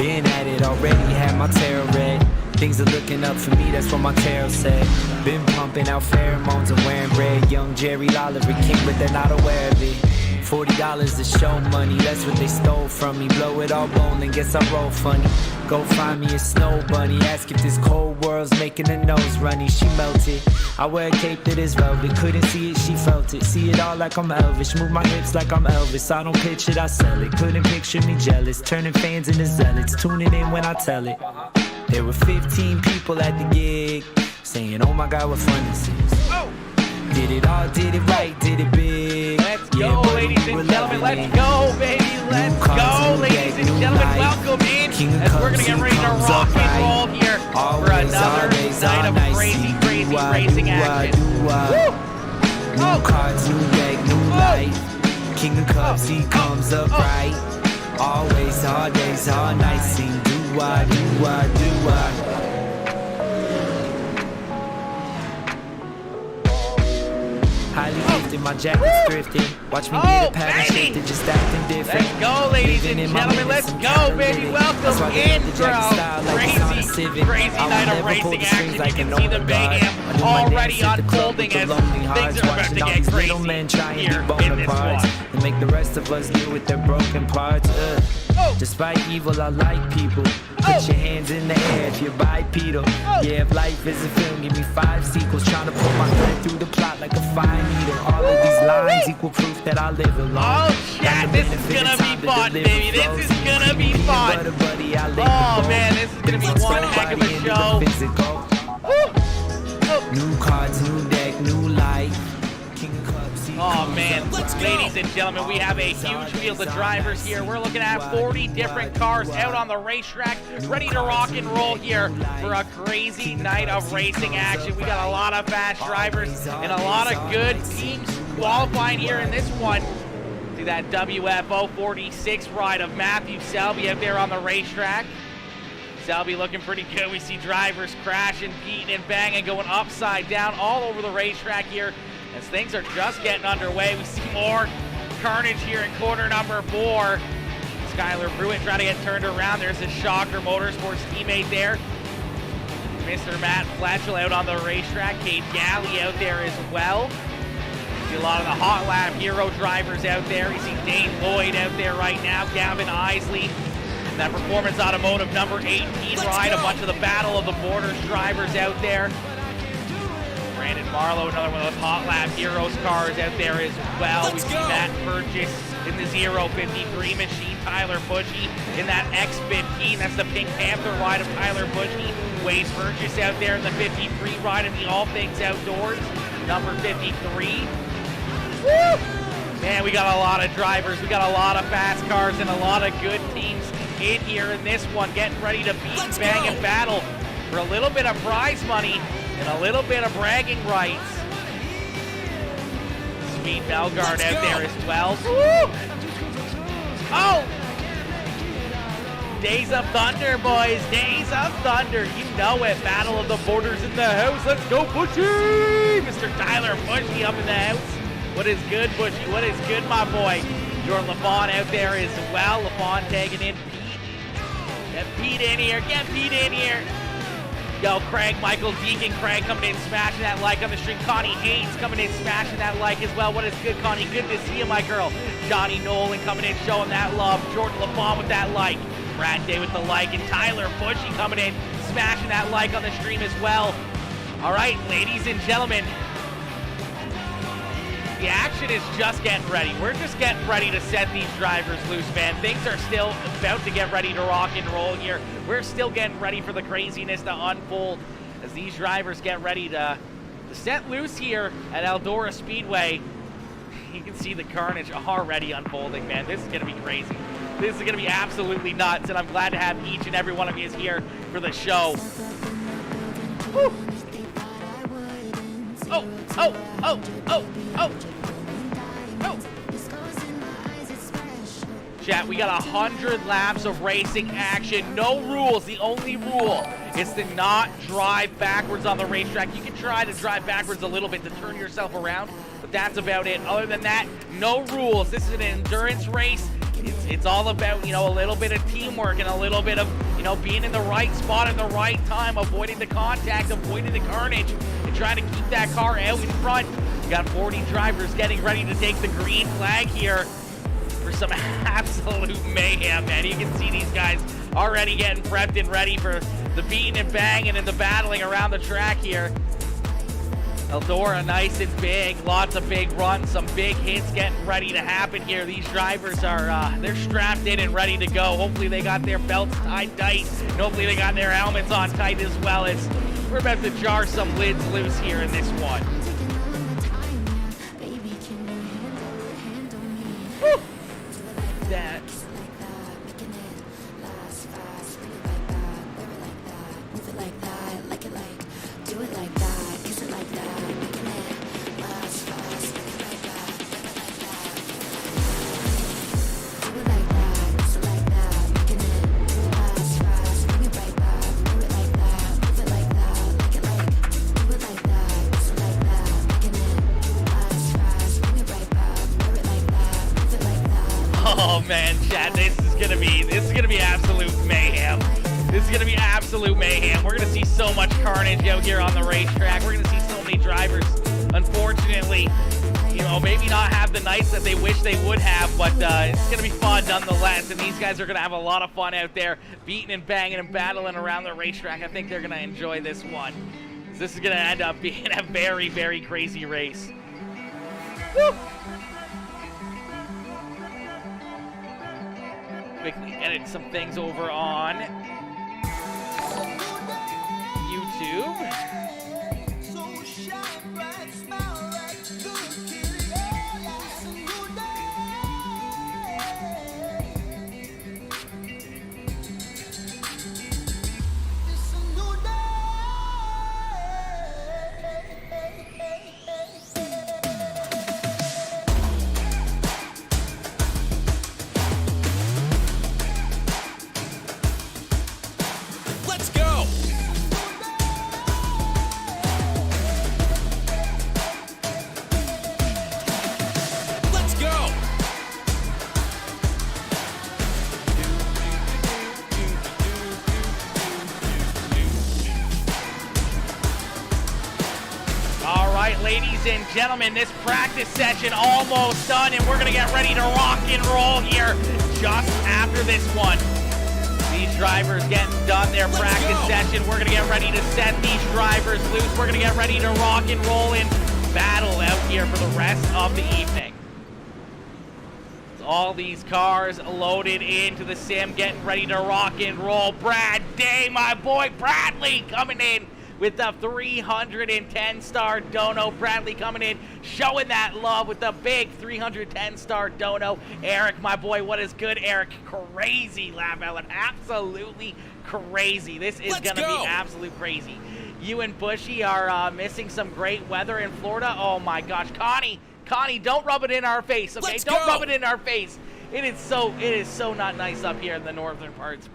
Been at it already, had my tarot read. Things are looking up for me, that's what my tarot said. Been pumping out pheromones and wearing red. Young Jerry Lawler, king, but they're not aware of it. $40 to show money, that's what they stole from me. Blow it all bone, then guess I roll funny. Go find me a snow bunny, ask if this cold world's making her nose runny. She melted, I wear a cape that is velvet. Couldn't see it, she felt it. See it all like I'm Elvis, move my hips like I'm Elvis. I don't pitch it, I sell it. Couldn't picture me jealous, turning fans into zealots. Tuning in when I tell it. There were 15 people at the gig, saying, oh my God, what fun this is. Did it all, did it right, did it big. Let's go, ladies and gentlemen. Let's go, baby. Let's go, ladies and gentlemen. Welcome in as we're going to get ready to rock and roll here for another night of crazy, crazy racing action. New cards, new deck, new life. King of Cups, he comes up right. Always, all days, all nights. Sing do-wah, do-wah, do-wah. Highly gifted, my jacket's thrifted. Watch me get a pattern shifted, just acting different. Let's go, ladies and gentlemen. Let's go, baby. Welcome in for a crazy night of racing action. You can see the mayhem already unfolding as things are about to get crazy here in this one. And make the rest of us deal with their broken parts. Despite evil, I like people. Put your hands in the air if you're bipedal. Yeah, if life is a film, give me 5 sequels. Trying to pull my thread through the plot like a fine needle. All of these lines equal proof that I live alone. Oh shit, this is gonna be fun, baby. This is gonna be fun. Oh man, this is gonna be one heck of a show. New cards, new deck, new life. Oh man, ladies and gentlemen, we have a huge field of drivers here. We're looking at 40 different cars out on the racetrack, ready to rock and roll here for a crazy night of racing action. We got a lot of fast drivers and a lot of good teams qualifying here in this one. See that WFO 46 ride of Matthew Selby out there on the racetrack. Selby looking pretty good. We see drivers crashing, beating, and banging, going upside down all over the racetrack here. As things are just getting underway, we see more carnage here in corner number 4. Skylar Pruitt trying to get turned around. There's a Shocker Motorsports teammate there. Mr. Matt Fletchell out on the racetrack. Cade Galley out there as well. See a lot of the Hot Lap Hero drivers out there. You see Dane Lloyd out there right now. Gavin Isley. That Performance Automotive number 18 ride. A bunch of the Battle of the Borders drivers out there. Brandon Marlowe, another one of those Hot Lap Heroes cars out there as well. We see Matt Burgess in the 053 machine. Tyler Bushy in that X15. That's the Pink Panther ride of Tyler Bushy. Wade Burgess out there in the 53 ride in the All Things Outdoors, number 53. Woo! Man, we got a lot of drivers. We got a lot of fast cars and a lot of good teams in here in this one, getting ready to beat, bang, and battle for a little bit of prize money and a little bit of bragging rights. Speed Belgard out there as well. Woo! Oh! Days of Thunder, boys. Days of Thunder. You know it. Battle of the Borders in the house. Let's go, Bushy! Mr. Tyler Bushy up in the house. What is good, Bushy? What is good, my boy? Jordan LaFawn out there as well. LaFawn tagging in Pete. Get Pete in here. Get Pete in here. Yo, Craig, Michael Deacon, Craig coming in, smashing that like on the stream. Connie Haynes coming in, smashing that like as well. What is good, Connie? Good to see you, my girl. Johnny Nolan coming in, showing that love. Jordan LaFawn with that like. Brad Day with the like. And Tyler Bushy coming in, smashing that like on the stream as well. All right, ladies and gentlemen. The action is just getting ready. We're just getting ready to set these drivers loose, man. Things are still about to get ready to rock and roll here. We're still getting ready for the craziness to unfold as these drivers get ready to set loose here at Eldora Speedway. You can see the carnage already unfolding, man. This is going to be crazy. This is going to be absolutely nuts, and I'm glad to have each and every one of you here for the show. Woo. Oh, oh, oh, oh, oh, oh. Chat, we got 100 laps of racing action. No rules. The only rule is to not drive backwards on the racetrack. You can try to drive backwards a little bit to turn yourself around, but that's about it. Other than that, no rules. This is an endurance race. It's all about, you know, a little bit of teamwork and a little bit of, you know, being in the right spot at the right time, avoiding the contact, avoiding the carnage, and trying to keep that car out in front. You got 40 drivers getting ready to take the green flag here for some absolute mayhem, man. You can see these guys already getting prepped and ready for the beating and banging and the battling around the track here. Eldora nice and big, lots of big runs, some big hits getting ready to happen here. These drivers are, they're strapped in and ready to go. Hopefully they got their belts tied tight, and hopefully they got their helmets on tight as well, as we're about to jar some lids loose here in this one. Woo! That. Oh man, Chad, this is gonna be absolute mayhem. This is gonna be absolute mayhem. We're gonna see so much carnage out here on the racetrack. We're gonna see so many drivers, unfortunately, you know, maybe not have the nights that they wish they would have, but it's gonna be fun nonetheless. And these guys are gonna have a lot of fun out there, beating and banging and battling around the racetrack. I think they're gonna enjoy this one. This is gonna end up being a very, very crazy race. Woo! Quickly edit some things over on YouTube. Ladies and gentlemen, this practice session almost done, and we're going to get ready to rock and roll here just after this one. These drivers getting done their practice session. We're going to get ready to set these drivers loose. We're going to get ready to rock and roll and battle out here for the rest of the evening. All these cars loaded into the sim, getting ready to rock and roll. Brad Day, my boy Bradley, coming in with the 310-star dono. Bradley coming in, showing that love with the big 310-star dono. Eric, my boy, what is good, Eric? Crazy lap, Ellen. Absolutely crazy. This is going to be absolute crazy. You and Bushy are missing some great weather in Florida. Oh, my gosh. Connie, don't rub it in our face, okay? Don't rub it in our face. It is so not nice up here in the northern parts.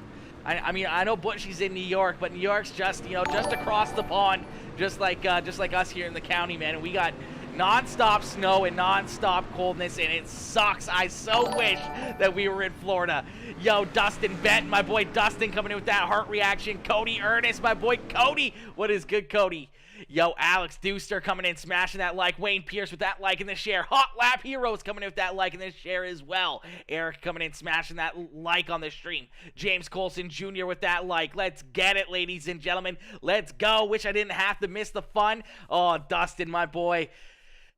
I mean, I know Bushy's in New York, but New York's just, you know, just across the pond, just like us here in the county, man. And we got non-stop snow and non-stop coldness, and it sucks. I so wish that we were in Florida. Yo, Dustin Benton, my boy Dustin, coming in with that heart reaction. Cody Ernest, my boy Cody. What is good, Cody? Yo, Alex Deuster coming in, smashing that like. Wayne Pierce with that like in the share. Hot Lap Heroes coming in with that like in the share as well. Eric coming in, smashing that like on the stream. James Colson Jr. with that like. Let's get it, ladies and gentlemen. Let's go. Wish I didn't have to miss the fun. Oh, Dustin, my boy.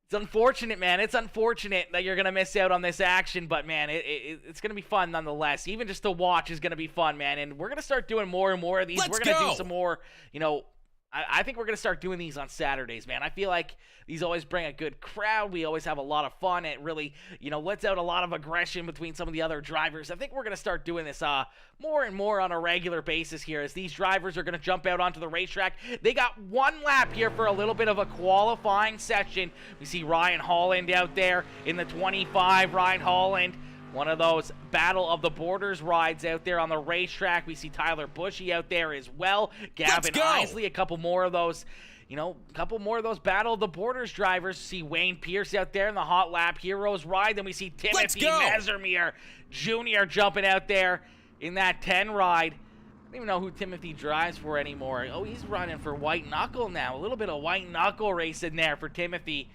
It's unfortunate, man. It's unfortunate that you're going to miss out on this action, but, man, it's going to be fun nonetheless. Even just to watch is going to be fun, man. And we're going to start doing more and more of these. We're going to do some more, you know, I think we're going to start doing these on Saturdays, man. I feel like these always bring a good crowd. We always have a lot of fun. It really, you know, lets out a lot of aggression between some of the other drivers. I think we're going to start doing this more and more on a regular basis here as these drivers are going to jump out onto the racetrack. They got one lap here for a little bit of a qualifying session. We see Ryan Holland out there in the 25. Ryan Holland, one of those Battle of the Borders rides out there on the racetrack. We see Tyler Bushy out there as well. Gavin Isley, a couple more of those, you know, a couple more of those Battle of the Borders drivers. See Wayne Pierce out there in the Hot Lap Heroes ride. Then we see Timothy Messermere Jr. jumping out there in that 10 ride. I don't even know who Timothy drives for anymore. Oh, he's running for White Knuckle now. A little bit of White Knuckle racing there for Timothy.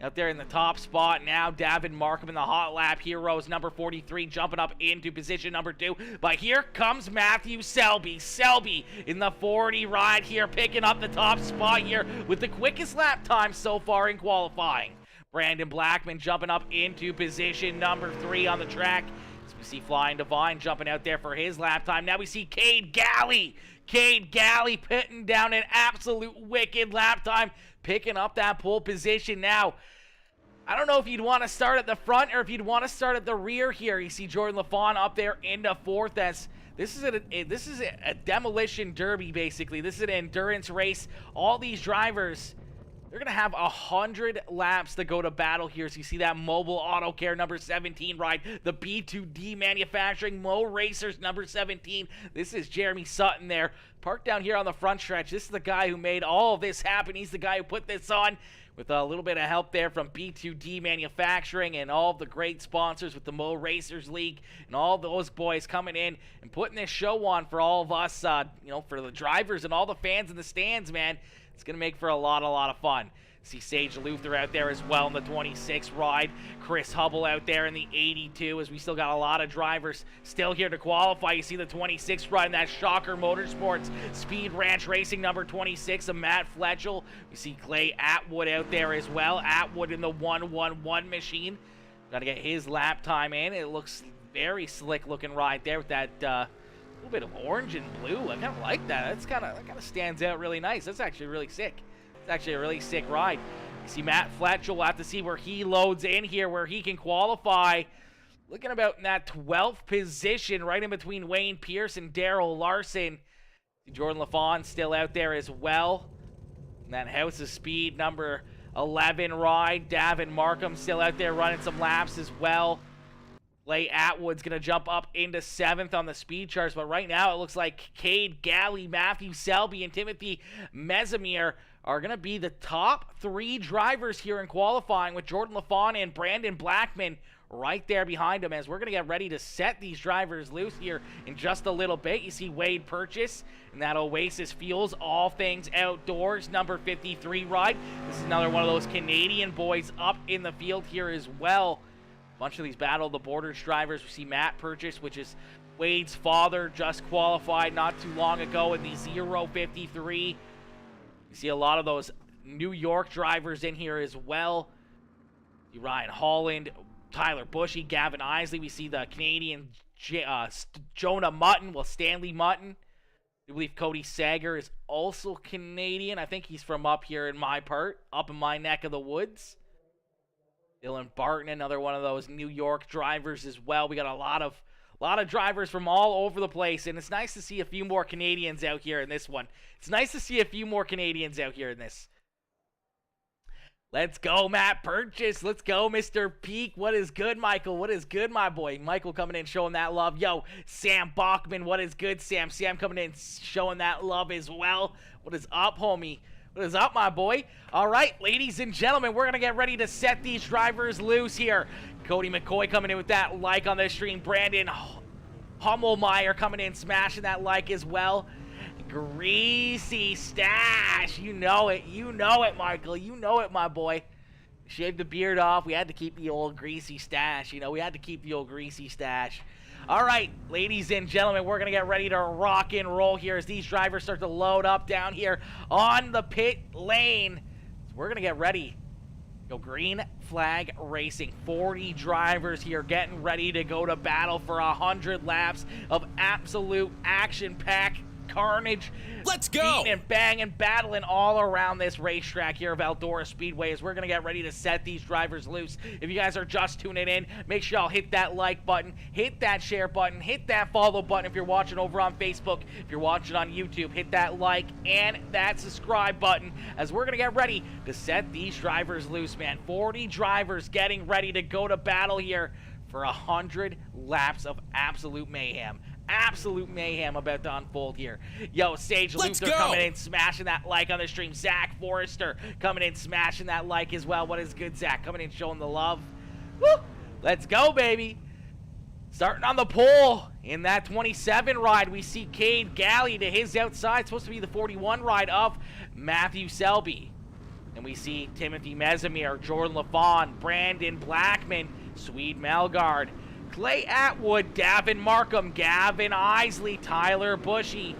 Out there in the top spot now, Davin Markham in the Hot Lap Heroes, number 43, jumping up into position number 2. But here comes Matthew Selby. Selby in the 40 ride here, picking up the top spot here with the quickest lap time so far in qualifying. Brandon Blackman jumping up into position number 3 on the track. As we see Flying Divine jumping out there for his lap time. Now we see Cade Galley. Cade Galley putting down an absolute wicked lap time, picking up that pole position now. I don't know if you'd want to start at the front or if you'd want to start at the rear here. You see Jordan LaFawn up there into 4th. As this is a demolition derby, basically. This is an endurance race. All these drivers, they're going to have 100 laps to go to battle here. So you see that Mobile Auto Care number 17 ride, the B2D Manufacturing Mo Racers number 17. This is Jeremy Sutton there, parked down here on the front stretch. This is the guy who made all of this happen. He's the guy who put this on with a little bit of help there from B2D Manufacturing and all of the great sponsors with the Mo Racers League and all those boys coming in and putting this show on for all of us, you know, for the drivers and all the fans in the stands, man. It's going to make for a lot of fun. See Sage Luther out there as well in the 26 ride. Chris Hubble out there in the 82, as we still got a lot of drivers still here to qualify. You see the 26 ride in that Shocker Motorsports Speed Ranch Racing number 26 of Matt Fletchell. We see Clay Atwood out there as well. Atwood in the 111 machine. Got to get his lap time in. It looks very slick looking ride there with that little bit of orange and blue. I kind of like that. That kind of stands out really nice. That's actually really sick. It's actually a really sick ride. You see Matt Fletchell. We'll have to see where he loads in here, where he can qualify. Looking about in that 12th position, right in between Wayne Pierce and Daryl Larson. Jordan LaFawn still out there as well. And that House of Speed number 11 ride. Davin Markham still out there running some laps as well. Clay Atwood's going to jump up into 7th on the speed charts, but right now it looks like Cade Galley, Matthew Selby, and Timothy Messermere are going to be the top 3 drivers here in qualifying, with Jordan LaFawn and Brandon Blackman right there behind him, as we're going to get ready to set these drivers loose here in just a little bit. You see Wade Purchase and that Oasis Fuels All Things Outdoors number 53 ride. This is another one of those Canadian boys up in the field here as well. A bunch of these Battle of the Borders drivers. We see Matt Purchase, which is Wade's father, just qualified not too long ago in the 053. You see a lot of those New York drivers in here as well. You see Ryan Holland, Tyler Bushy, Gavin Isley. We see the Canadian Jonah Mutton, well, Stanley Mutton. I believe Cody Sager is also Canadian. I think he's from up here in my part, up in my neck of the woods. Dylan Barton, another one of those New York drivers as well. We got a lot of drivers from all over the place, and it's nice to see a few more Canadians out here in this one. It's nice to see a few more Canadians out here in this. Let's go, Matt Purchase. Let's go, Mr. Peak. What is good, Michael? What is good, my boy? Michael coming in showing that love. Yo, Sam Bachman. What is good, Sam? Sam coming in showing that love as well. What is up, homie? What is up, my boy? All right, ladies and gentlemen, we're going to get ready to set these drivers loose here. Cody McCoy coming in with that like on the stream. Brandon Hummelmeyer coming in, smashing that like as well. Greasy Stash. You know it. You know it, Michael. You know it, my boy. Shaved the beard off. We had to keep the old Greasy Stash. You know, we had to keep the old Greasy Stash. All right, ladies and gentlemen, we're going to get ready to rock and roll here as these drivers start to load up down here on the pit lane. So we're going to get ready. Go Green Flag Racing. 40 drivers here getting ready to go to battle for 100 laps of absolute action-packed carnage. Let's go! Beating and banging, battling all around this racetrack here of Eldora Speedway as we're going to get ready to set these drivers loose. If you guys are just tuning in, make sure y'all hit that like button, hit that share button, hit that follow button if you're watching over on Facebook. If you're watching on YouTube, hit that like and that subscribe button as we're going to get ready to set these drivers loose, man. 40 drivers getting ready to go to battle here for 100 laps of absolute mayhem. Absolute mayhem about to unfold here. Yo, Sage Luther coming in, smashing that like on the stream. Zach Forrester coming in, smashing that like as well. What is good, Zach? Coming in, showing the love. Woo! Let's go, baby. Starting on the pole in that 27 ride, we see Cade Galley to his outside. Supposed to be the 41 ride of Matthew Selby. And we see Timothy Mesimir, Jordan LaFawn, Brandon Blackman, Swede Melgard, Clay Atwood, Davin Markham, Gavin Isley, Tyler Bushy,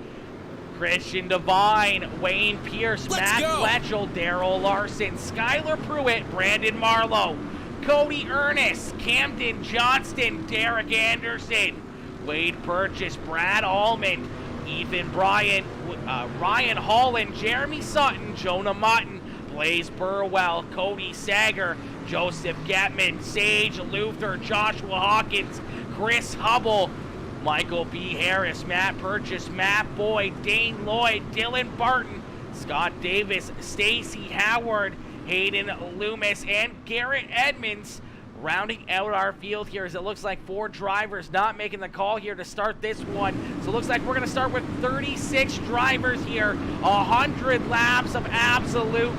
Christian Devine, Wayne Pierce, Matt Fletchell, Daryl Larson, Skylar Pruitt, Brandon Marlowe, Cody Ernest, Camden Johnston, Derek Anderson, Wade Purchase, Brad Allman, Ethan Bryant, Ryan Holland, Jeremy Sutton, Jonah Mutton, Blaze Burwell, Cody Sager, Joseph Getman, Sage Luther, Joshua Hawkins, Chris Hubble, Michael B. Harris, Matt Purchase, Matt Boyd, Dane Lloyd, Dylan Barton, Scott Davis, Stacy Howard, Hayden Loomis, and Garrett Edmonds rounding out our field here, as it looks like 4 drivers not making the call here to start this one. So it looks like we're going to start with 36 drivers here, 100 laps of absolute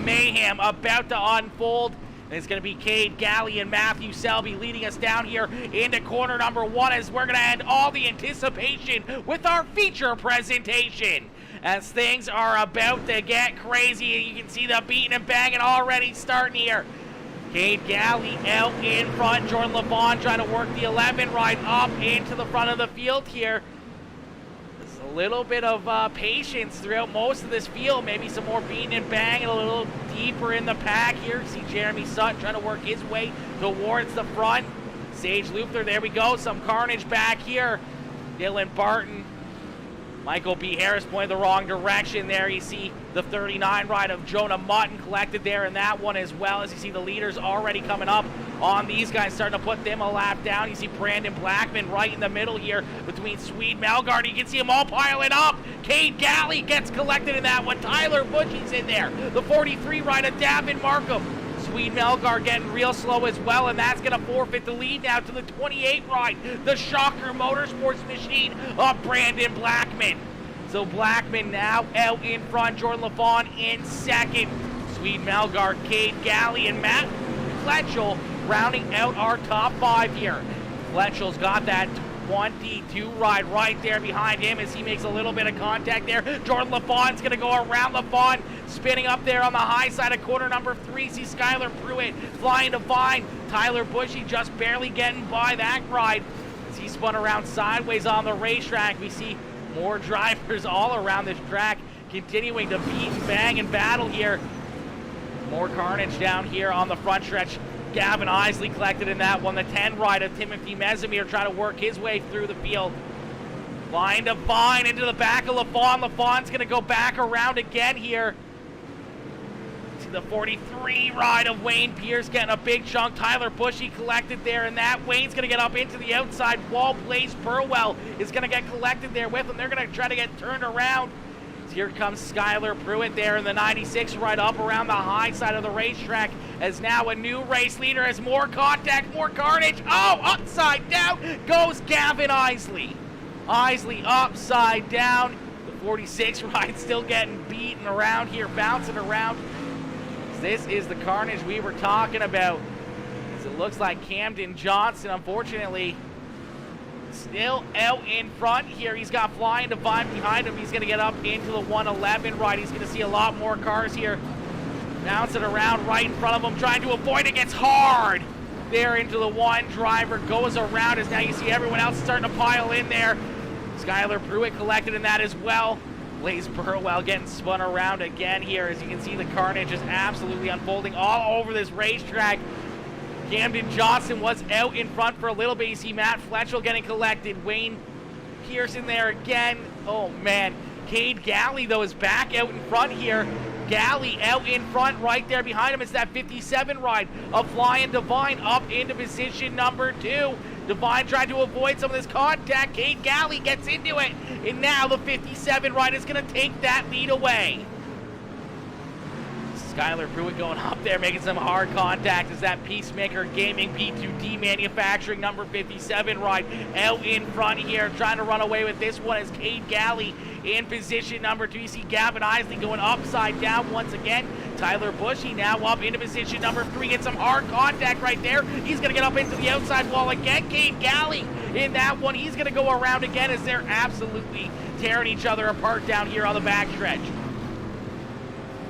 mayhem about to unfold. And it's going to be Cade Galley and Matthew Selby leading us down here into corner number 1, as we're going to end all the anticipation with our feature presentation, as things are about to get crazy. You can see the beating and banging already starting here. Cade Galley out in front. Jordan LaVaughn trying to work the 11 ride up into the front of the field here. There's a little bit of patience throughout most of this field. Maybe some more beating and banging a little deeper in the pack here. See Jeremy Sutton trying to work his way towards the front. Sage Luther, there we go. Some carnage back here. Dylan Barton, Michael B. Harris pointed the wrong direction there. You see the 39 ride of Jonah Mutton collected there in that one, as well as you see the leaders already coming up on these guys, starting to put them a lap down. You see Brandon Blackman right in the middle here between Swede Melgard. You can see them all piling up. Cade Galley gets collected in that one. Tyler Bushy's in there. The 43 ride of Davin Markham. Swede Melgard getting real slow as well, and that's going to forfeit the lead now to the 28 ride, the Shocker Motorsports machine of Brandon Blackman. So Blackman now out in front, Jordan LaFawn in second. Swede Melgard, Cade Galley, and Matt Fletchell rounding out our top 5 here. Fletchell's got that 22 ride right there behind him as he makes a little bit of contact there. Jordan LaFawn's going to go around LaFawn, spinning up there on the high side of corner number 3. See Skylar Pruitt flying to fine. Tyler Bushy just barely getting by that ride as he spun around sideways on the racetrack. We see more drivers all around this track continuing to beat and bang and battle here. More carnage down here on the front stretch. Gavin Isley collected in that one. The 10 ride of Timothy Mesimir trying to work his way through the field. Line to fine into the back of LaFawn. LaFawn's going to go back around again here. See the 43 ride of Wayne Pierce getting a big chunk. Tyler Bushy collected there, and that Wayne's going to get up into the outside wall. Blaze Burwell is going to get collected there with him. They're going to try to get turned around. Here comes Skylar Pruitt there in the 96 right up around the high side of the racetrack, as now a new race leader has more contact, more carnage. Oh, upside down goes Gavin Isley. Isley upside down. The 46 ride still getting beaten around here, bouncing around. This is the carnage we were talking about. As it looks like Camden Johnson, unfortunately, still out in front here. He's got Flying Divine behind him. He's going to get up into the 111 ride. He's going to see a lot more cars here bouncing around right in front of him, trying to avoid it. Gets hard there into the one. Driver goes around as now you see everyone else starting to pile in there. Skylar Pruitt collected in that as well. Blaze Burwell getting spun around again here. As you can see, the carnage is absolutely unfolding all over this racetrack. Camden Johnson was out in front for a little bit. You see Matt Fletchell getting collected. Wayne Pearson there again. Oh, man. Cade Galley, though, is back out in front here. Galley out in front right there behind him. It's that 57 ride of Flying Divine up into position number 2. Divine tried to avoid some of this contact. Cade Galley gets into it. And now the 57 ride is going to take that lead away. Skylar Pruitt going up there, making some hard contact as that Peacemaker Gaming B2D Manufacturing number 57 ride out in front here, trying to run away with this one as Cade Galley in position number 2. You see Gavin Isley going upside down once again. Tyler Bushy now up into position number 3. Get some hard contact right there. He's going to get up into the outside wall again. Cade Galley in that one. He's going to go around again as they're absolutely tearing each other apart down here on the backstretch.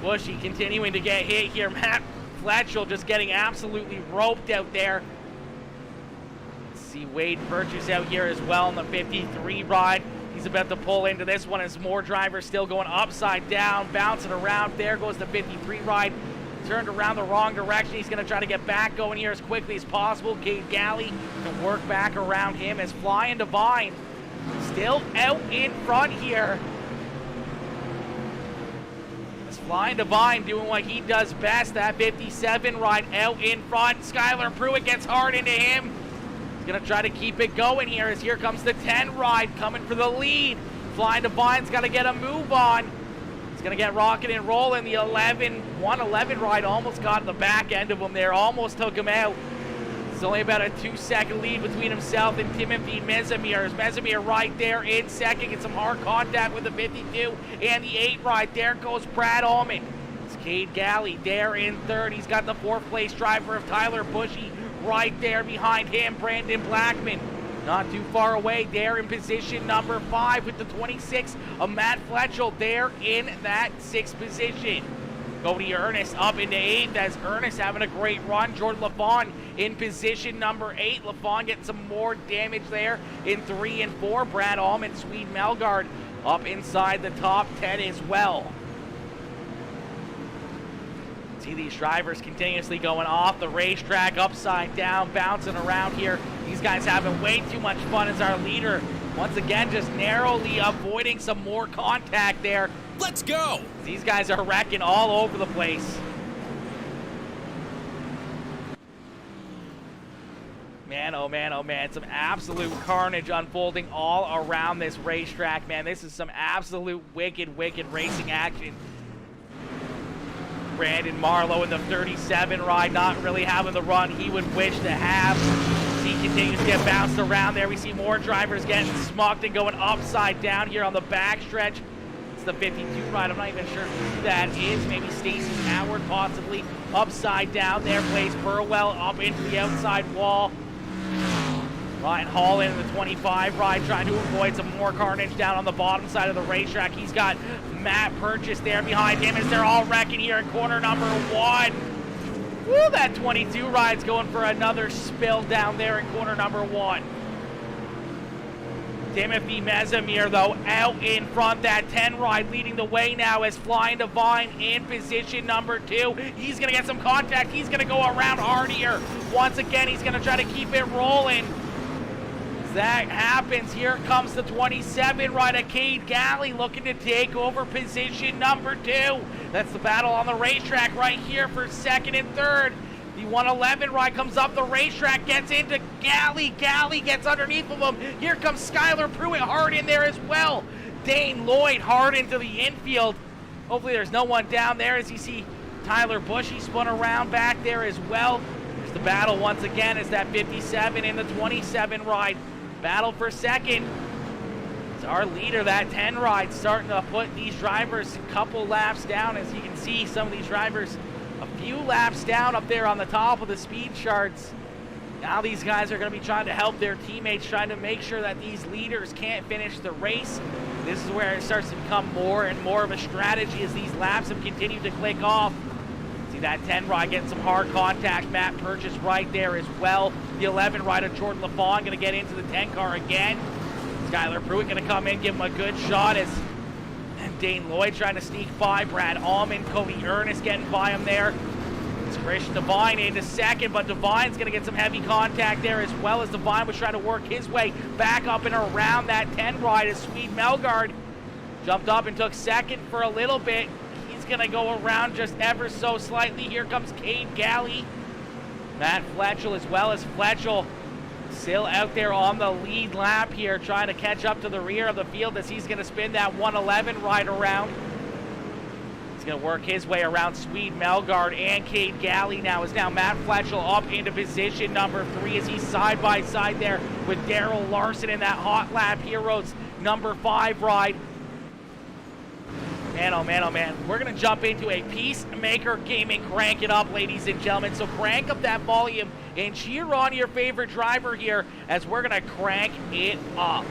Bushy continuing to get hit here. Matt Fletchell just getting absolutely roped out there. Let's see Wade Purchase out here as well in the 53 ride. He's about to pull into this one as more drivers still going upside down, bouncing around. There goes the 53 ride. Turned around the wrong direction. He's going to try to get back going here as quickly as possible. Cade Galley can work back around him as Flying Divine still out in front here. Flying Divine doing what he does best. That 57 ride out in front. Skylar Pruitt gets hard into him. He's going to try to keep it going here as here comes the 10 ride coming for the lead. Flying Divine's got to get a move on. He's going to get rocking and rolling. The 111 ride almost got the back end of him there. Almost took him out. It's only about a 2-second lead between himself and Timothy Mezimir. Mezimir right there in second. Gets some hard contact with the 52 and the 8 right there goes Brad Allman. It's Cade Galley there in third. He's got the 4th place driver of Tyler Bushy right there behind him. Brandon Blackman not too far away there in position number 5 with the 26 of Matt Fletchell there in that 6th position. Cody Ernest up into 8th as Ernest having a great run. Jordan LaFawn in position number 8. LaFawn getting some more damage there in 3 and 4. Brad Allman, Swede Melgard up inside the top 10 as well. See these drivers continuously going off the racetrack, upside down, bouncing around here. These guys having way too much fun as our leader. Once again, just narrowly avoiding some more contact there. Let's go! These guys are wrecking all over the place. Man, oh man, oh man. Some absolute carnage unfolding all around this racetrack, man. This is some absolute wicked, wicked racing action. Brandon Marlowe in the 37 ride, not really having the run he would wish to have. He continues to get bounced around there. We see more drivers getting smucked and going upside down here on the backstretch. It's the 52 ride. I'm not even sure who that is. Maybe Stacy Howard, possibly. Upside down there. Blaze Burwell up into the outside wall. Ryan Hall in the 25 ride, trying to avoid some more carnage down on the bottom side of the racetrack. He's got Matt Purchase there behind him as they're all wrecking here in corner number 1. Woo, that 22 ride's going for another spill down there in corner number 1. Timothy Mezimir, though, out in front. That 10 ride leading the way now as Flying Divine in position number 2. He's going to get some contact. He's going to go around hard here. Once again, he's going to try to keep it rolling. As that happens, here comes the 27 ride of Cade Galley looking to take over position number 2. That's the battle on the racetrack right here for second and third. The 111 ride comes up the racetrack, gets into Galley. Galley gets underneath of him. Here comes Skylar Pruitt hard in there as well. Dane Lloyd hard into the infield. Hopefully there's no one down there as you see Tyler Bushy spun around back there as well. There's the battle once again as that 57 and the 27 ride. Battle for second. It's our leader, that 10 ride, starting to put these drivers a couple laps down. As you can see, some of these drivers a few laps down up there on the top of the speed charts. Now these guys are going to be trying to help their teammates, trying to make sure that these leaders can't finish the race. This is where it starts to become more and more of a strategy as these laps have continued to click off. See that 10 ride getting some hard contact. Matt Purchase right there as well. The 11 ride of Jordan LaFawn going to get into the 10 car again. Skylar Pruitt going to come in, give him a good shot as Dane Lloyd trying to sneak by. Brad Allman, Cody Ernest getting by him there. It's Christian Devine into second, but Devine's going to get some heavy contact there as well as Devine was trying to work his way back up and around that 10 ride as Swede Melgard jumped up and took second for a little bit. He's going to go around just ever so slightly. Here comes Cade Galley. Matt Fletchell as well as Fletchell still out there on the lead lap here, trying to catch up to the rear of the field as he's going to spin that 111 ride around. He's going to work his way around Swede Melgard and Cade Galley now. Is now Matt Fletchel up into position number 3 as he's side by side there with Daryl Larson in that Hot Lap Heroes number 5 ride. Man, oh man, oh man. We're going to jump into a Peacemaker Gaming Crank It Up, ladies and gentlemen. So crank up that volume and cheer on your favorite driver here as we're going to crank it up.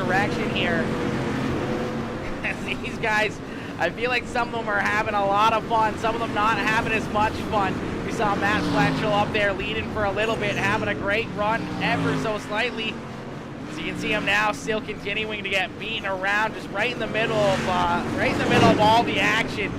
direction here. These guys, I feel like some of them are having a lot of fun, some of them not having as much fun. We saw Matt Fletchel up there leading for a little bit, having a great run ever so slightly. So you can see him now still continuing to get beaten around, just right in the middle of all the action.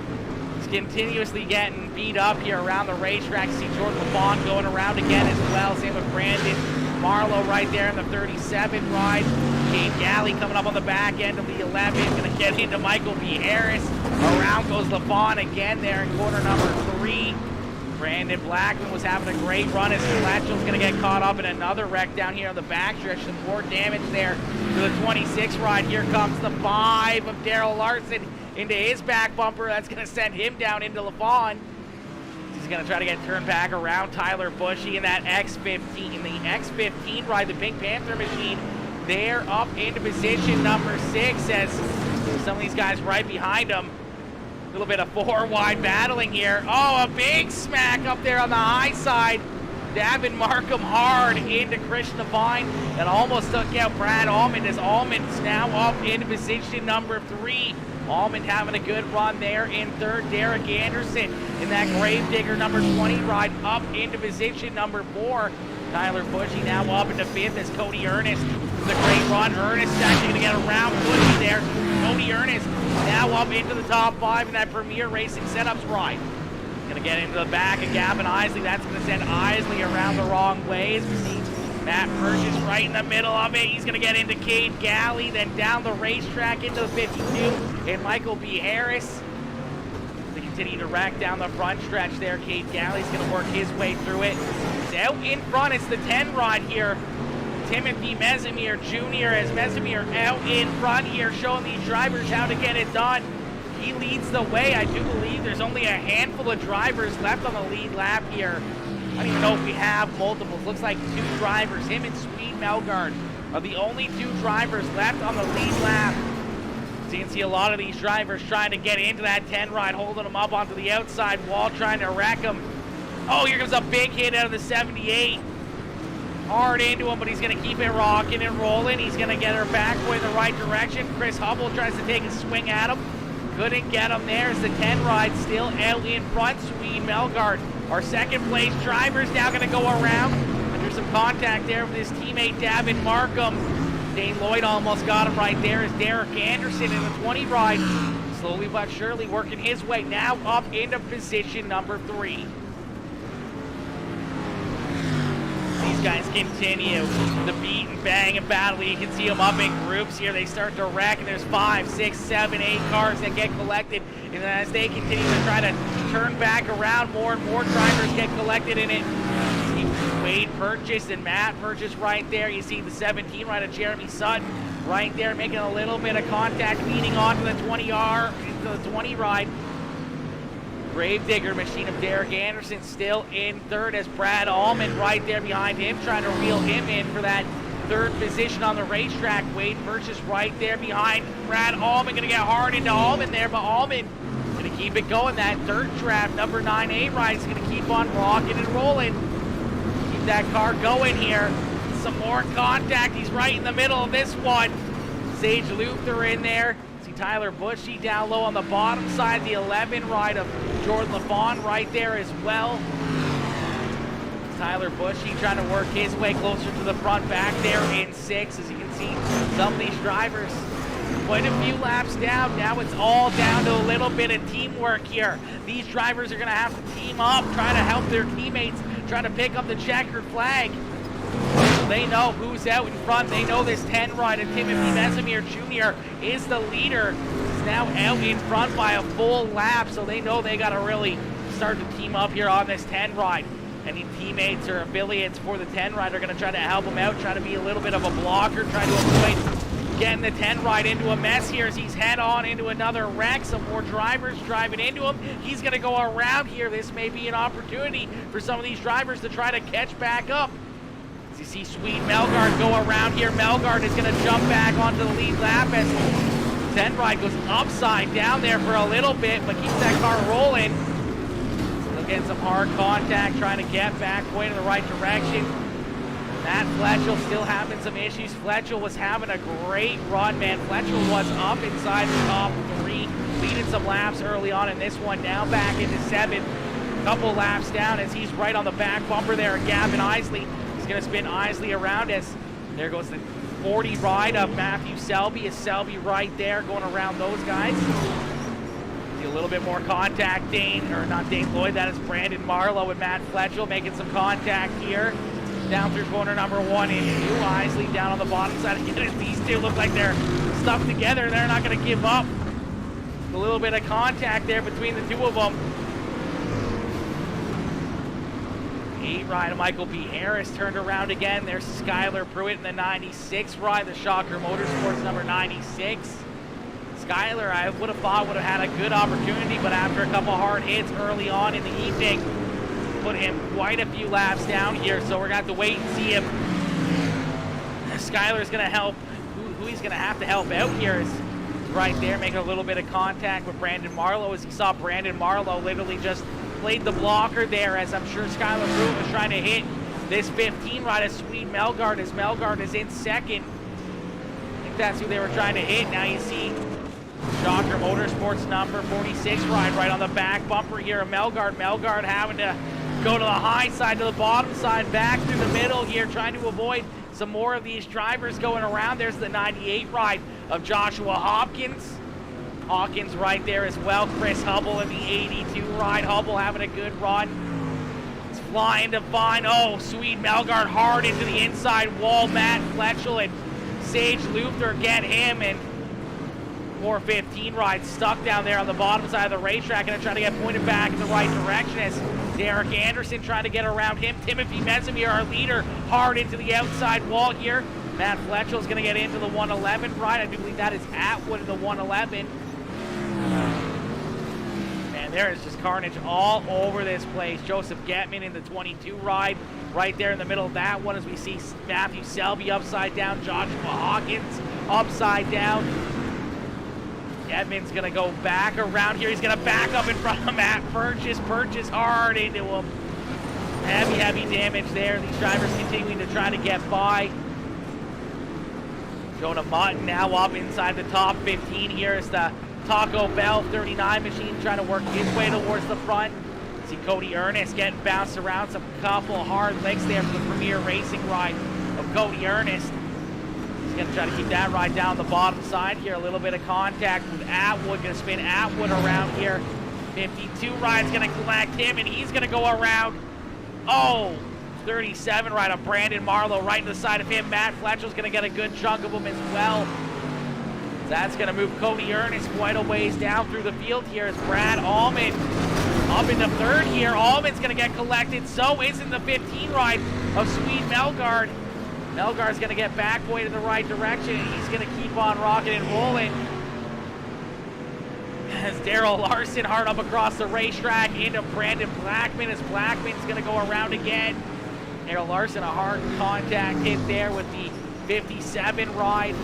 He's continuously getting beat up here around the racetrack. See Jordan LaFawn going around again as well. Same with Brandon Marlowe right there in the 37 ride. Kane Galley coming up on the back end of the 11, going to get into Michael B. Harris. Around goes LaFawn again there in corner number 3. Brandon Blackman was having a great run as Fletchel's going to get caught up in another wreck down here on the backstretch. Some more damage there to the 26 ride. Here comes the 5 of Daryl Larson into his back bumper. That's going to send him down into LaFawn. He's going to try to get turned back around Tyler Bushy in that X15. In the X15 ride, the Pink Panther machine, they're up into position number 6 as some of these guys right behind him. A little bit of 4-wide battling here. Oh, a big smack up there on the high side. Davin Markham hard into Christian Devine and almost took out Brad Almond as Almond's now up into position number 3. Almond having a good run there in 3rd. Derek Anderson in that Gravedigger number 20 ride up into position number 4. Tyler Bushy now up into 5th as Cody Ernest. The great run. Ernest actually going to get around Bushy there. Cody Ernest now up into the top 5 in that Premier Racing Setups ride. Going to get into the back of Gavin Isley. That's going to send Isley around the wrong way as we see Matt Purchase right in the middle of it. He's going to get into Cade Galley, then down the racetrack into the 52 and Michael B. Harris. They continue to rack down the front stretch there. Cade Galley's going to work his way through it. He's out in front. It's the 10 rod here. Timothy Mesimir Jr. as Mesimir out in front here, showing these drivers how to get it done. He leads the way. I do believe there's only a handful of drivers left on the lead lap here. I don't even know if we have multiples. Looks like 2 drivers. Him and Swede Melgard are the only 2 drivers left on the lead lap. So you can see a lot of these drivers trying to get into that 10 ride, holding them up onto the outside wall, trying to wreck them. Oh, here comes a big hit out of the 78. Hard into him, but he's going to keep it rocking and rolling. He's going to get her back in the right direction. Chris Hubble tries to take a swing at him. Couldn't get him there as the 10 ride still out in front. Swede Melgard, our second place driver, is now going to go around. And there's some contact there with his teammate Davin Markham. Dane Lloyd almost got him right there as Derek Anderson in the 20 ride. Slowly but surely working his way now up into position number 3. These guys continue the beat and bang and battle. You can see them up in groups here. They start to wreck, and there's 5, 6, 7, 8 cars that get collected. And as they continue to try to turn back around, more and more drivers get collected in it. You see Wade Purchase and Matt Purchase right there. You see the 17 ride of Jeremy Sutton right there, making a little bit of contact, leading onto the 20R, into the 20 ride. Gravedigger machine of Derek Anderson still in 3rd as Brad Almond right there behind him, trying to reel him in for that 3rd position on the racetrack. Wade Purchase right there behind Brad Almond, going to get hard into Almond there, but Almond going to keep it going. That 3rd draft, number 9A ride is going to keep on rocking and rolling. Keep that car going here. Some more contact. He's right in the middle of this one. Sage Luther in there. Tyler Bushy down low on the bottom side. The 11 ride of Jordan LaFawn right there as well. Tyler Bushy trying to work his way closer to the front back there in 6. As you can see, some of these drivers quite a few laps down. Now it's all down to a little bit of teamwork here. These drivers are going to have to team up, try to help their teammates, try to pick up the checkered flag. They know who's out in front. They know this 10 ride of Timothy Mesimir Jr. is the leader. He's now out in front by a full lap, so they know they got to really start to team up here on this 10 ride. Any teammates or affiliates for the 10 ride are going to try to help him out, try to be a little bit of a blocker, try to avoid getting the 10 ride into a mess here as he's head on into another wreck. Some more drivers driving into him. He's going to go around here. This may be an opportunity for some of these drivers to try to catch back up. You see Swede Melgard go around here. Melgard is going to jump back onto the lead lap as 10 ride goes upside down there for a little bit, but keeps that car rolling. Still getting some hard contact, trying to get back, going in the right direction. Matt Fletchell still having some issues. Fletchell was having a great run, man. Fletchell was up inside the top 3, leading some laps early on in this one. Now back into 7th. Couple laps down as he's right on the back bumper there. Gavin Isley. He's going to spin Isley around us. There goes the 40 ride of Matthew Selby. Is Selby right there going around those guys? See a little bit more contact. Not Dane Lloyd. That is Brandon Marlowe and Matt Fletchell making some contact here. Down through corner number 1 into Isley down on the bottom side. These two look like they're stuck together. They're not going to give up. A little bit of contact there between the two of them. 8 ride of Michael B. Harris turned around again. There's Skylar Pruitt in the 96 ride, the Shocker Motorsports number 96. Skylar, I would have thought would have had a good opportunity, but after a couple hard hits early on in the evening, put him quite a few laps down here, so we're going to have to wait and see if Skylar's going to help. Who he's going to have to help out here is right there, making a little bit of contact with Brandon Marlowe, as he saw Brandon Marlowe literally just played the blocker there, as I'm sure Skylar Pruitt was trying to hit this 15 ride of Swede Melgard, as Melgard is in 2nd. I think that's who they were trying to hit. Now you see Shocker Motorsports number 46 ride right on the back bumper here of Melgard. Melgard having to go to the high side, to the bottom side, back through the middle here, trying to avoid some more of these drivers going around. There's the 98 ride of Joshua Hopkins. Hawkins right there as well. Chris Hubble in the 82 ride. Hubble having a good run. It's flying to find, Swede Melgard hard into the inside wall. Matt Fletchell and Sage Luther get him, and more 15 rides stuck down there on the bottom side of the racetrack, and trying to get pointed back in the right direction as Derek Anderson trying to get around him. Timothy Mesimir, our leader, hard into the outside wall here. Matt Fletchell's going to get into the 111 ride. I do believe that is Atwood in the 111. Man, there is just carnage all over this place. Joseph Getman in the 22 ride right there in the middle of that one, as we see Matthew Selby upside down, Joshua Hawkins upside down. Getman's going to go back around here. He's going to back up in front of Matt Purchase. Purchase hard into him. Heavy damage there. These drivers continuing to try to get by. Jonah Mutton now up inside the top 15 here. It's the Taco Bell 39 machine trying to work his way towards the front. See Cody Ernest getting bounced around. Some couple hard legs there for the Premier Racing ride of Cody Ernest. He's going to try to keep that ride down the bottom side here. A little bit of contact with Atwood. Going to spin Atwood around here. 52 ride's going to collect him, and he's going to go around. 37 ride of Brandon Marlowe right to the side of him. Matt Fletchell's going to get a good chunk of him as well. That's going to move Cody Ernest quite a ways down through the field here as Brad Allman up in the 3rd here. Allman's going to get collected. So isn't the 15 ride of Swede Melgard. Melgard's going to get back way to the right direction, and he's going to keep on rocking and rolling. As Daryl Larson hard up across the racetrack into Brandon Blackman, as Blackman's going to go around again. Daryl Larson, a hard contact hit there with the 57 ride.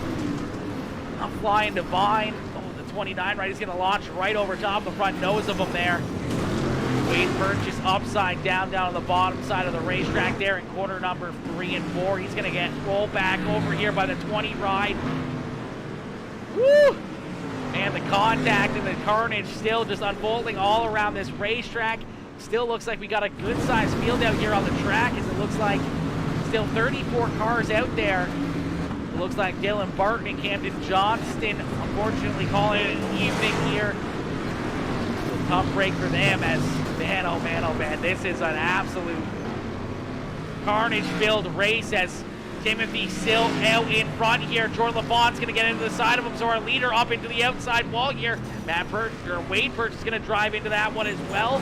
I'm flying Divine. The 29 ride. He's going to launch right over top the front nose of him there. Wade Purchase upside down on the bottom side of the racetrack there in corner number 3 and 4. He's going to get rolled back over here by the 20 ride. Woo! Man, the contact and the carnage still just unfolding all around this racetrack. Still looks like we got a good-sized field out here on the track, as it looks like still 34 cars out there. It looks like Dylan Barton and Camden Johnston unfortunately calling it an evening here. Tough break for them, as man, this is an absolute carnage-filled race, as Timothy still out in front here. Jordan LaFont's going to get into the side of him, so our leader up into the outside wall here. Wade Purchase is going to drive into that one as well.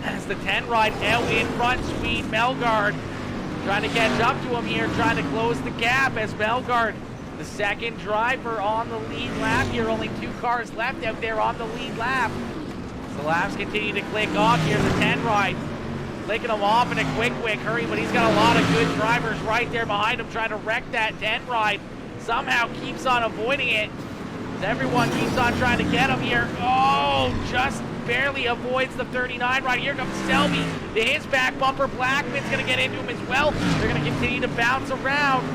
As the 10 ride out in front, Swede Melgard trying to catch up to him here, trying to close the gap, as Melgard, the 2nd driver on the lead lap here. Only 2 cars left out there on the lead lap. The laps continue to click off here. The 10 ride clicking them off in a quick hurry, but he's got a lot of good drivers right there behind him trying to wreck that 10 ride. Somehow keeps on avoiding it, as everyone keeps on trying to get him here. Just barely avoids the 39 ride. Here comes Selby to his back bumper. Blackman's going to get into him as well. They're going to continue to bounce around.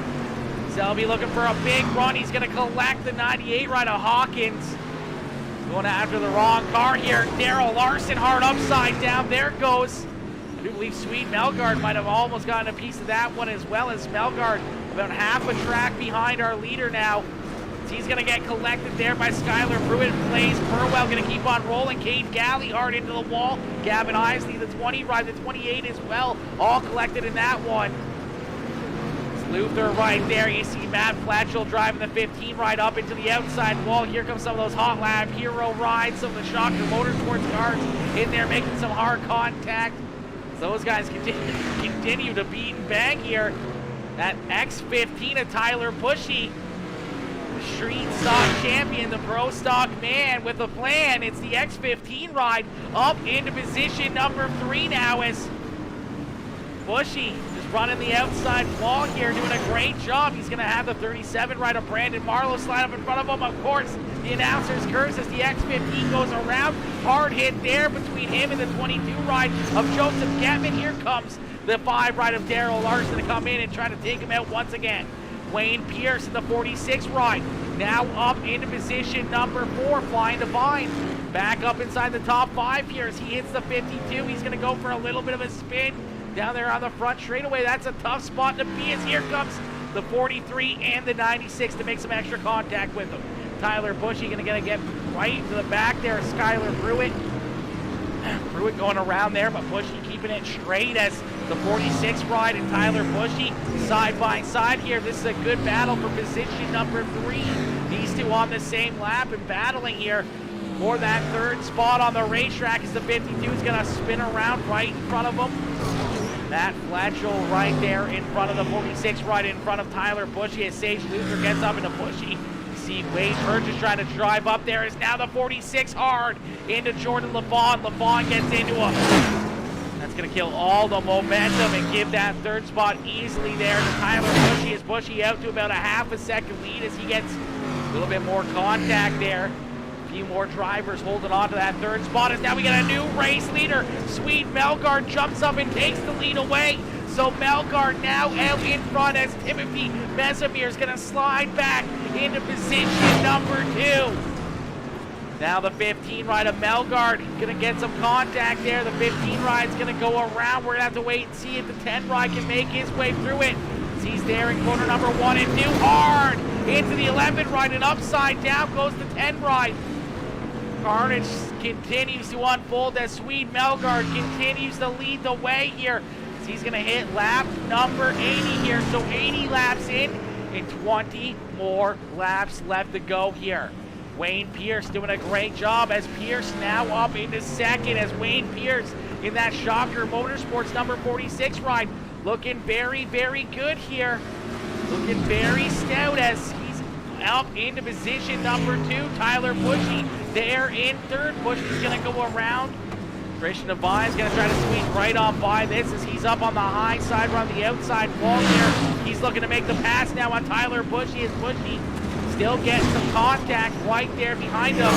Selby looking for a big run. He's going to collect the 98 ride of Hawkins. Going after the wrong car here. Daryl Larson hard upside down. There goes. I do believe Sweet Melgard might have almost gotten a piece of that one, as well as Melgard about half a track behind our leader now. He's going to get collected there by Skylar Pruitt. Blaze Burwell going to keep on rolling. Cade Galley hard into the wall. Gavin Isley, the 20 ride, the 28 as well. All collected in that one. Luther right there. You see Matt Flatchell driving the 15 ride up into the outside wall. Here comes some of those Hot Lab Hero rides. Some of the Shocker Motorsports cars in there making some hard contact. Those guys continue to beat and bang here. That X15 of Tyler Bushy, the street stock champion, the pro stock man with a plan. It's the X15 ride up into position number 3 now as Bushy just running the outside wall here, doing a great job. He's going to have the 37 ride of Brandon Marlowe slide up in front of him. Of course, the announcer's curse as the X15 goes around. Hard hit there between him and the 22 ride of Joseph Getman. Here comes the 5 ride of Daryl Larson to come in and try to take him out once again. Wayne Pierce in the 46 ride, now up into position number 4, Flying Divine. Back up inside the top 5 here as he hits the 52. He's going to go for a little bit of a spin down there on the front straightaway. That's a tough spot to be as here comes the 43 and the 96 to make some extra contact with him. Tyler Bushy going to get right to the back there. Skylar Pruitt. Pruitt going around there, but Bushy keeping it straight as the 46 ride and Tyler Bushy side by side here. This is a good battle for position number 3. These two on the same lap and battling here for that 3rd spot on the racetrack as the 52 is going to spin around right in front of them. Matt Flatchell right there in front of the 46 right in front of Tyler Bushy as Sage Luther gets up into Bushy. You see Wade Burgess trying to drive up there as now the 46 hard into Jordan LaFawn. LaFawn gets into him. That's going to kill all the momentum and give that 3rd spot easily there to Tyler Bushy as Bushy out to about a half a second lead as he gets a little bit more contact there. A few more drivers holding on to that 3rd spot as now we get a new race leader. Sweet Melgard jumps up and takes the lead away. So Melgard now out in front as Timothy Mesimir is going to slide back into position number 2. Now the 15 ride of Melgard going to get some contact there. The 15 ride is going to go around. We're going to have to wait and see if the 10 ride can make his way through it. He's there in corner number 1 and 2 hard into the 11 ride and upside down goes the 10 ride. Carnage continues to unfold as Swede Melgard continues to lead the way here. He's going to hit lap number 80 here. So 80 laps in and 20 more laps left to go here. Wayne Pierce doing a great job as Pierce now up into 2nd as Wayne Pierce in that Shocker Motorsports number 46 ride. Looking very, very good here. Looking very stout as he's up into position number 2. Tyler Bushy there in 3rd. Bushy's going to go around. Christian Devine's going to try to squeeze right on by this as he's up on the high side, on the outside wall here. He's looking to make the pass now on Tyler Bushy as Bushy still getting some contact right there behind him.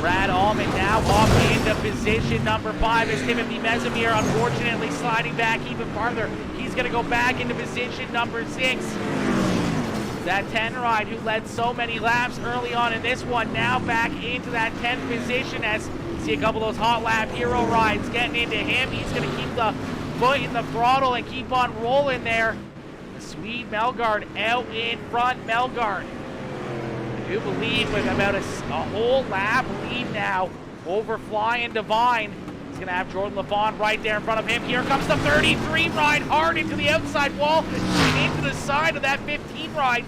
Brad Allman now up into position number 5 as Timothy Mesimir unfortunately sliding back even farther. He's going to go back into position number 6. That 10 ride who led so many laps early on in this one now back into that 10th position as you see a couple of those Hot Lap Hero rides getting into him. He's going to keep the foot in the throttle and keep on rolling there. The Swede Melgard out in front. Melgard, I do believe with about a whole lap lead now over Flying Divine. He's going to have Jordan LaFawn right there in front of him. Here comes the 33 ride hard into the outside wall and into the side of that 15 ride.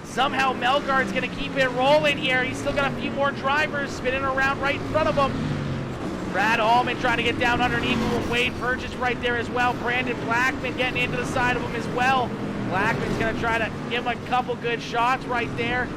Somehow Melgard's going to keep it rolling here. He's still got a few more drivers spinning around right in front of him. Brad Allman trying to get down underneath him. Wade Purchase right there as well. Brandon Blackman getting into the side of him as well. Blackman's going to try to give him a couple good shots right there.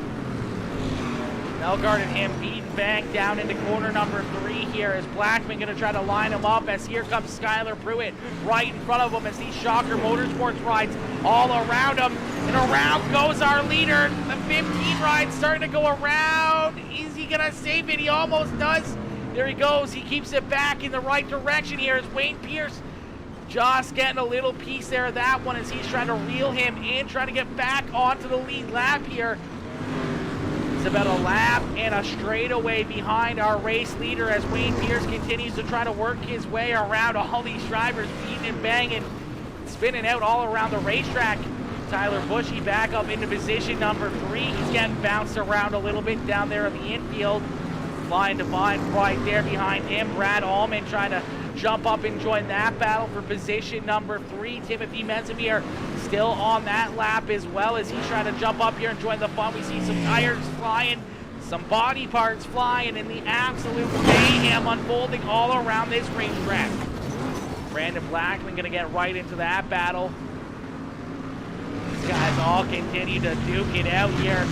Melgard and him beating back down into corner number 3 here as Blackman going to try to line him up as here comes Skylar Pruitt right in front of him as these Shocker Motorsports rides all around him. And around goes our leader. The 15 ride starting to go around. Is he going to save it? He almost does. There he goes. He keeps it back in the right direction here as Wayne Pierce just getting a little piece there of that one as he's trying to reel him in, trying to get back onto the lead lap here. It's about a lap and a straightaway behind our race leader as Wayne Pierce continues to try to work his way around all these drivers, beating and banging, spinning out all around the racetrack. Tyler Bushy back up into position number 3. He's getting bounced around a little bit down there in the infield. Flying Divine right there behind him. Brad Allman trying to jump up and join that battle for position number 3. Timothy Menzimir still on that lap as well as he's trying to jump up here and join the fun. We see some tires flying, some body parts flying, and the absolute mayhem unfolding all around this racetrack. Brandon Blackman gonna get right into that battle. These guys all continue to duke it out here.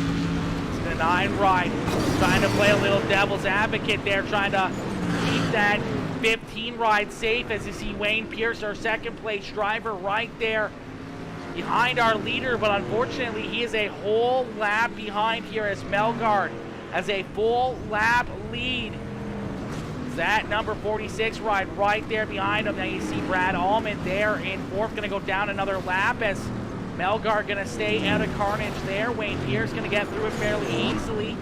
It's the 9 ride, trying to play a little devil's advocate there, trying to keep that 15 ride safe as you see Wayne Pierce, our second place driver, right there behind our leader, but unfortunately he is a whole lap behind here as Melgard has a full lap lead. That number 46 ride right there behind him. Now you see Brad Allman there in 4th, going to go down another lap as Melgard going to stay out of carnage there. Wayne Pierce going to get through it fairly easily.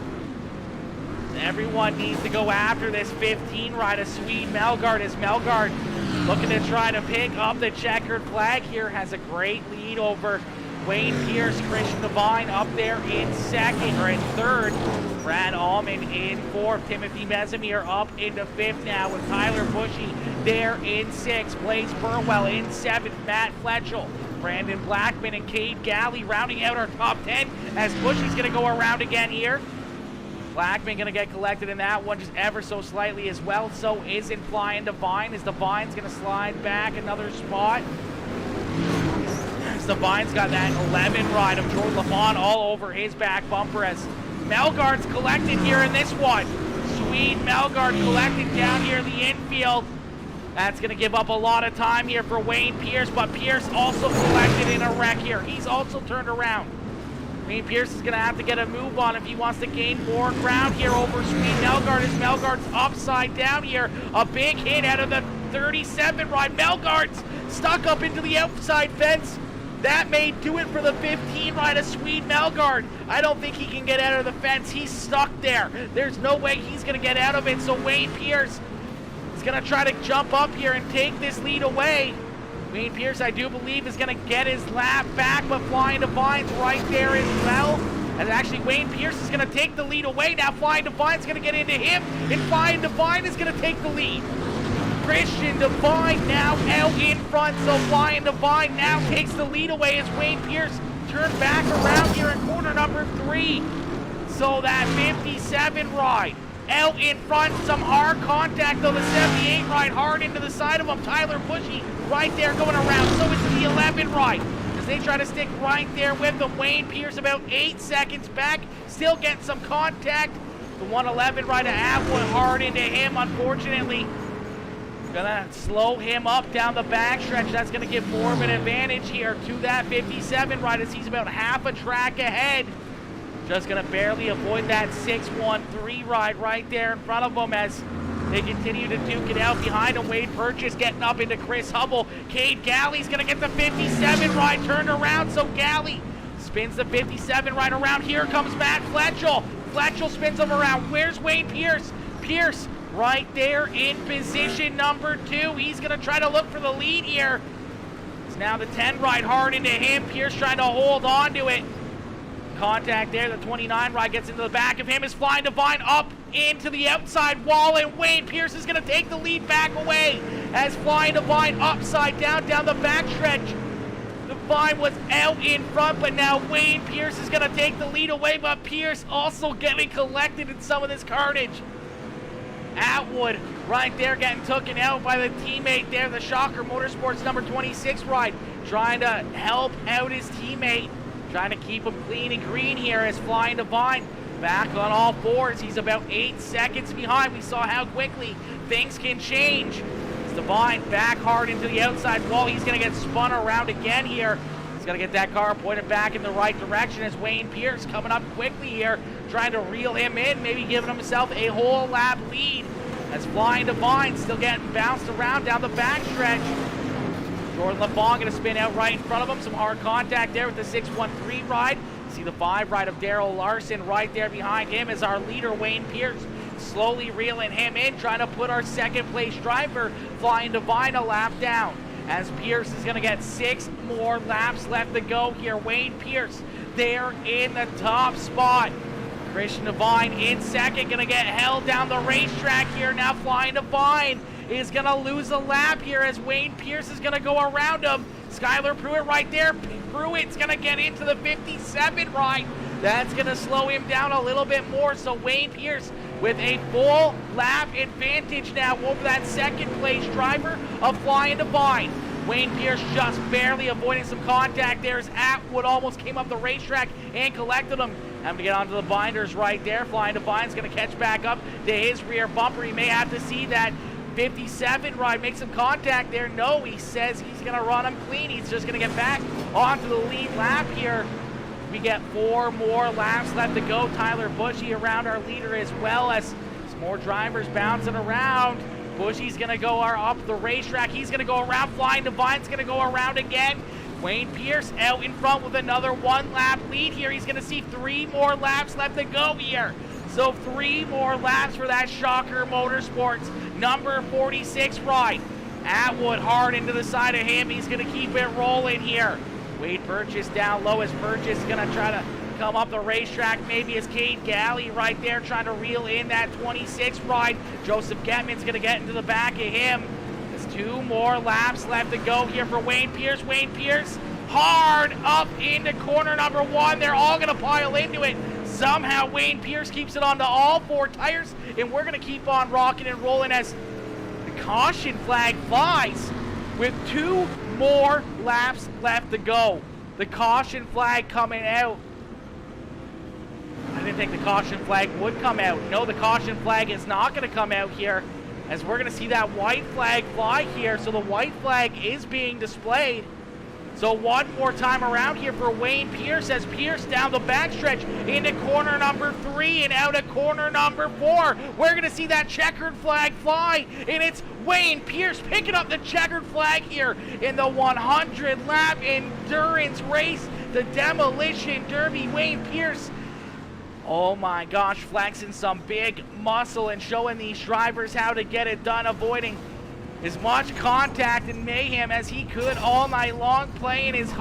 Everyone needs to go after this 15 ride of Swede Melgard as Melgard looking to try to pick up the checkered flag here. Has a great lead over Wayne Pierce. Christian Devine up there in 2nd or in 3rd. Brad Allman in 4th. Timothy Mezimir up into 5th now with Tyler Bushy there in 6th. Blaze Burwell in 7th. Matt Fletchell, Brandon Blackman, and Cade Galley rounding out our top 10 as Bushy's going to go around again here. Blackman going to get collected in that one just ever so slightly as well. So isn't Flying Divine as Divine's going to slide back another spot. Divine's got that 11 ride of Jordan LaFon all over his back bumper as Melgard's collected here in this one. Swede Melgard collected down here in the infield. That's going to give up a lot of time here for Wayne Pierce, but Pierce also collected in a wreck here. He's also turned around. Wayne Pierce is going to have to get a move on if he wants to gain more ground here over Swede Melgard as Melgard's upside down here. A big hit out of the 37 ride. Melgard's stuck up into the outside fence. That may do it for the 15 ride of Swede Melgard. I don't think he can get out of the fence. He's stuck there. There's no way he's going to get out of it. So Wayne Pierce is going to try to jump up here and take this lead away. Wayne Pierce, I do believe, is going to get his lap back, but Flying Divine's right there as well. And actually, Wayne Pierce is going to take the lead away. Now Flying Divine's going to get into him, and Flying Divine is going to take the lead. Christian Divine now out in front, so Flying Divine now takes the lead away as Wayne Pierce turned back around here in corner number 3. So that 57 ride out in front, some hard contact though. The 78 ride hard into the side of him. Tyler Bushy right there going around. So it's the 11 ride as they try to stick right there with them. Wayne Pierce about 8 seconds back, still getting some contact. The 111 ride of Atwood hard into him, unfortunately. Gonna slow him up down the backstretch. That's gonna give more of an advantage here to that 57 ride as he's about half a track ahead. Just gonna barely avoid that 613 ride right there in front of him as they continue to duke it out behind him. Wade Purchase getting up into Chris Hubble. Cade Galley's gonna get the 57 ride turned around, so Galley spins the 57 ride around. Here comes Matt Fletchell. Fletchell spins him around. Where's Wayne Pierce? Pierce right there in position number 2. He's gonna try to look for the lead here. It's now the 10 ride hard into him. Pierce trying to hold on to it. Contact there. The 29 ride gets into the back of him. Is Flying Divine up into the outside wall, and Wayne Pierce is going to take the lead back away as Flying Divine upside down the backstretch. Divine was out in front, but now Wayne Pierce is going to take the lead away, but Pierce also getting collected in some of this carnage. Atwood right there getting taken out by the teammate there, the Shocker Motorsports number 26 ride, trying to help out his teammate. Trying to keep him clean and green here as Flying Divine back on all fours. He's about 8 seconds behind. We saw how quickly things can change. As Divine back hard into the outside wall. He's going to get spun around again here. He's going to get that car pointed back in the right direction as Wayne Pierce coming up quickly here, trying to reel him in, maybe giving himself a whole lap lead As Flying Divine still getting bounced around down the backstretch. Jordan LeBon going to spin out right in front of him. Some hard contact there with the 613 ride. See the 5 ride of Daryl Larson right there behind him as our leader, Wayne Pierce, slowly reeling him in, trying to put our second place driver, Flying Divine, a lap down. As Pierce is going to get 6 more laps left to go here. Wayne Pierce there in the top spot. Christian Divine in second, going to get held down the racetrack here. Now Flying Divine is going to lose a lap here as Wayne Pierce is going to go around him. Skylar Pruitt right there. Pruitt's going to get into the 57 ride. That's going to slow him down a little bit more. So Wayne Pierce with a full lap advantage now over that second place driver of Flying Divine. Wayne Pierce just barely avoiding some contact there as Atwood almost came up the racetrack and collected him. Having to get onto the binders right there. Flying Divine's going to catch back up to his rear bumper. He may have to see that 57 ride make some contact there. No, he says he's going to run him clean. He's just going to get back onto the lead lap here. We get 4 more laps left to go. Tyler Bushy around our leader as well as some more drivers bouncing around. Bushy's going to go up the racetrack. He's going to go around. Flying Divine's going to go around again. Wayne Pierce out in front with another 1-lap lead here. He's going to see 3 more laps left to go here. So 3 more laps for that Shocker Motorsports number 46 ride. Atwood hard into the side of him. He's going to keep it rolling here. Wade Purchase down low as Purchase is going to try to come up the racetrack. Maybe it's Cade Galley right there trying to reel in that 26 ride. Joseph Getman's going to get into the back of him. There's 2 more laps left to go here for Wayne Pierce. Wayne Pierce hard up into corner number 1. They're all going to pile into it. Somehow Wayne Pierce keeps it onto all 4 tires, and we're going to keep on rocking and rolling as the caution flag flies with 2 more laps left to go. The caution flag coming out. I didn't think the caution flag would come out. No, the caution flag is not going to come out here as we're going to see that white flag fly here. So the white flag is being displayed. So 1 more time around here for Wayne Pierce as Pierce down the backstretch into corner number 3 and out of corner number 4. We're going to see that checkered flag fly, and it's Wayne Pierce picking up the checkered flag here in the 100-lap endurance race, the Demolition Derby. Wayne Pierce, oh my gosh, flexing some big muscle and showing these drivers how to get it done, avoiding as much contact and mayhem as he could all night long, playing his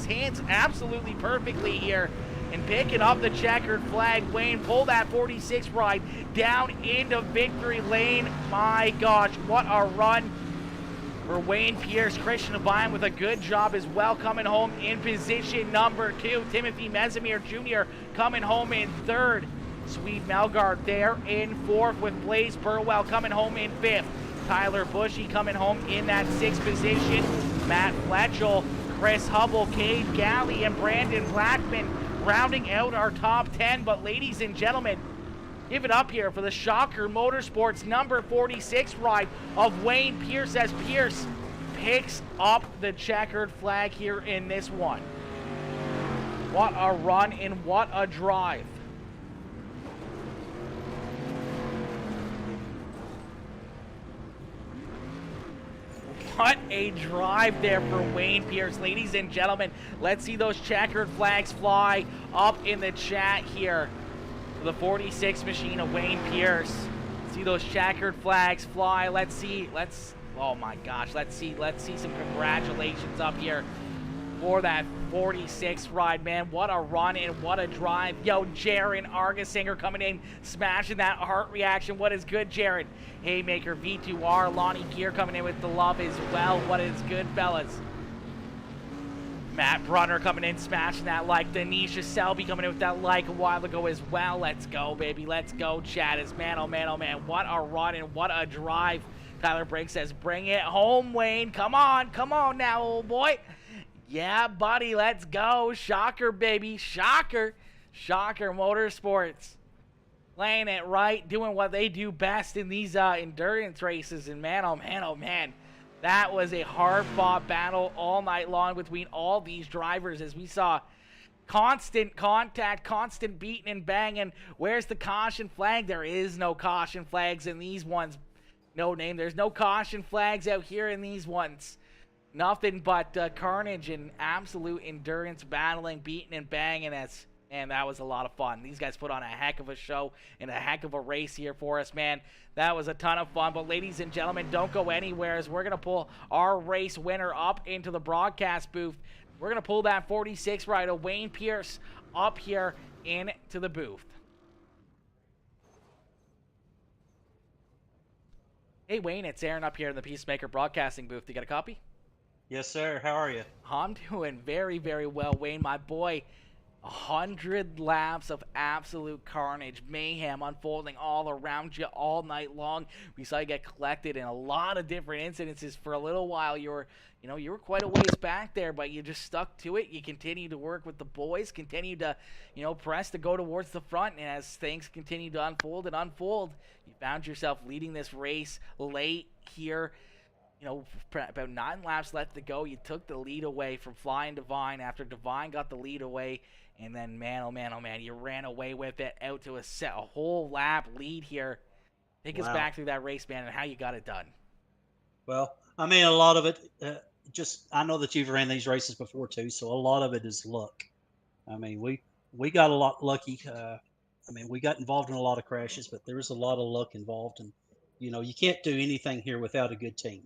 hands absolutely perfectly here and picking up the checkered flag. Wayne pulled that 46 ride down into victory lane. My gosh, what a run for Wayne Pierce. Christian Divine with a good job as well, coming home in position number 2. Timothy Mesimir Jr. coming home in 3rd. Swede Melgard there in 4th with Blaze Burwell coming home in 5th. Tyler Bushy coming home in that 6th position. Matt Fletchell, Chris Hubble, Cade Galley, and Brandon Blackman rounding out our top 10. But ladies and gentlemen, give it up here for the Shocker Motorsports number 46 ride of Wayne Pierce as Pierce picks up the checkered flag here in this one. What a run and what a drive. What a drive there for Wayne Pierce. Ladies and gentlemen, let's see those checkered flags fly up in the chat here for the 46 machine of Wayne Pierce. See those checkered flags fly. Oh my gosh, let's see some congratulations up here for that 46 ride, man. What a run and what a drive. Yo, Jaron Argesinger coming in, smashing that heart reaction. What is good, Jaron? Haymaker V2R, Lonnie Gear coming in with the love as well. What is good, fellas? Matt Brunner coming in, smashing that like. Denisha Selby coming in with that like a while ago as well. Let's go, baby. Let's go, chat. Is man, oh man, oh man. What a run and what a drive. Tyler Briggs says, bring it home, Wayne. Come on now, old boy. Yeah, buddy, let's go. Shocker, baby. Shocker. Shocker Motorsports. Playing it right, doing what they do best in these endurance races. And man, oh man, oh man. That was a hard-fought battle all night long between all these drivers as we saw constant contact, constant beating and banging. Where's the caution flag? There is no caution flags in these ones. No name. There's no caution flags out here in these ones. Nothing but carnage and absolute endurance, battling, beating, and banging. And that was a lot of fun. These guys put on a heck of a show and a heck of a race here for us, man. That was a ton of fun. But ladies and gentlemen, don't go anywhere, as we're going to pull our race winner up into the broadcast booth. We're going to pull that 46 rider, Wayne Pierce, up here into the booth. Hey, Wayne, it's Aaron up here in the Peacemaker Broadcasting booth. You got a copy? Yes, sir. How are you? I'm doing very, very well, Wayne. My boy, 100 laps of absolute carnage, mayhem unfolding all around you all night long. We saw you get collected in a lot of different incidences for a little while. You were quite a ways back there, but you just stuck to it. You continued to work with the boys, continued to, press to go towards the front. And as things continued to unfold, you found yourself leading this race late here. About 9 laps left to go. You took the lead away from Flying Divine after Divine got the lead away. And then, man, oh man, you ran away with it out to a whole lap lead here. Take us back through that race, man, and how you got it done. Well, I mean, a lot of it, I know that you've ran these races before too, so a lot of it is luck. I mean, we got a lot lucky. We got involved in a lot of crashes, but there was a lot of luck involved. And, you can't do anything here without a good team.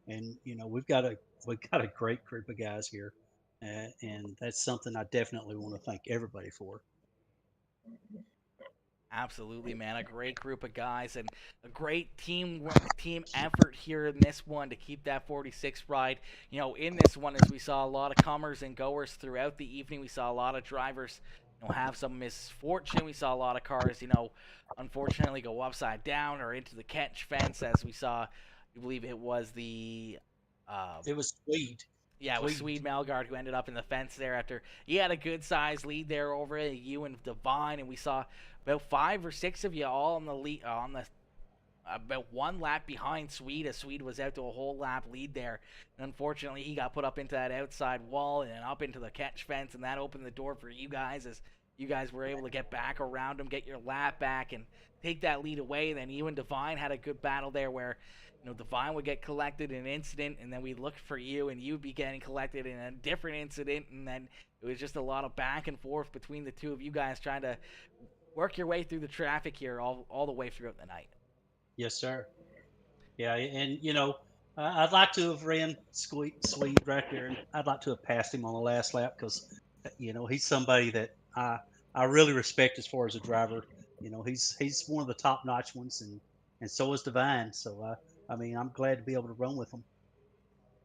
And, we've got a great group of guys here. And that's something I definitely want to thank everybody for. Absolutely, man. A great group of guys and a great team effort here in this one to keep that 46 ride. In this one, as we saw a lot of comers and goers throughout the evening, we saw a lot of drivers have some misfortune. We saw a lot of cars, unfortunately go upside down or into the catch fence, as we saw. I believe it was the it was Swede. Yeah, it was Swede Melgard who ended up in the fence there after he had a good size lead there over you and Divine, and we saw about 5 or 6 of you all on the lead about 1 lap behind Swede, as Swede was out to a whole lap lead there. And unfortunately, he got put up into that outside wall and up into the catch fence, and that opened the door for you guys, as you guys were able to get back around him, get your lap back, and take that lead away. And then you and Divine had a good battle there where Divine would get collected in an incident, and then we'd look for you, and you'd be getting collected in a different incident, and then it was just a lot of back and forth between the two of you guys trying to work your way through the traffic here all the way throughout the night. Yes, sir. Yeah, and I'd like to have ran Sweet right there, and I'd like to have passed him on the last lap because he's somebody that I really respect as far as a driver. He's one of the top notch ones, and so is Divine. So I'm glad to be able to run with him.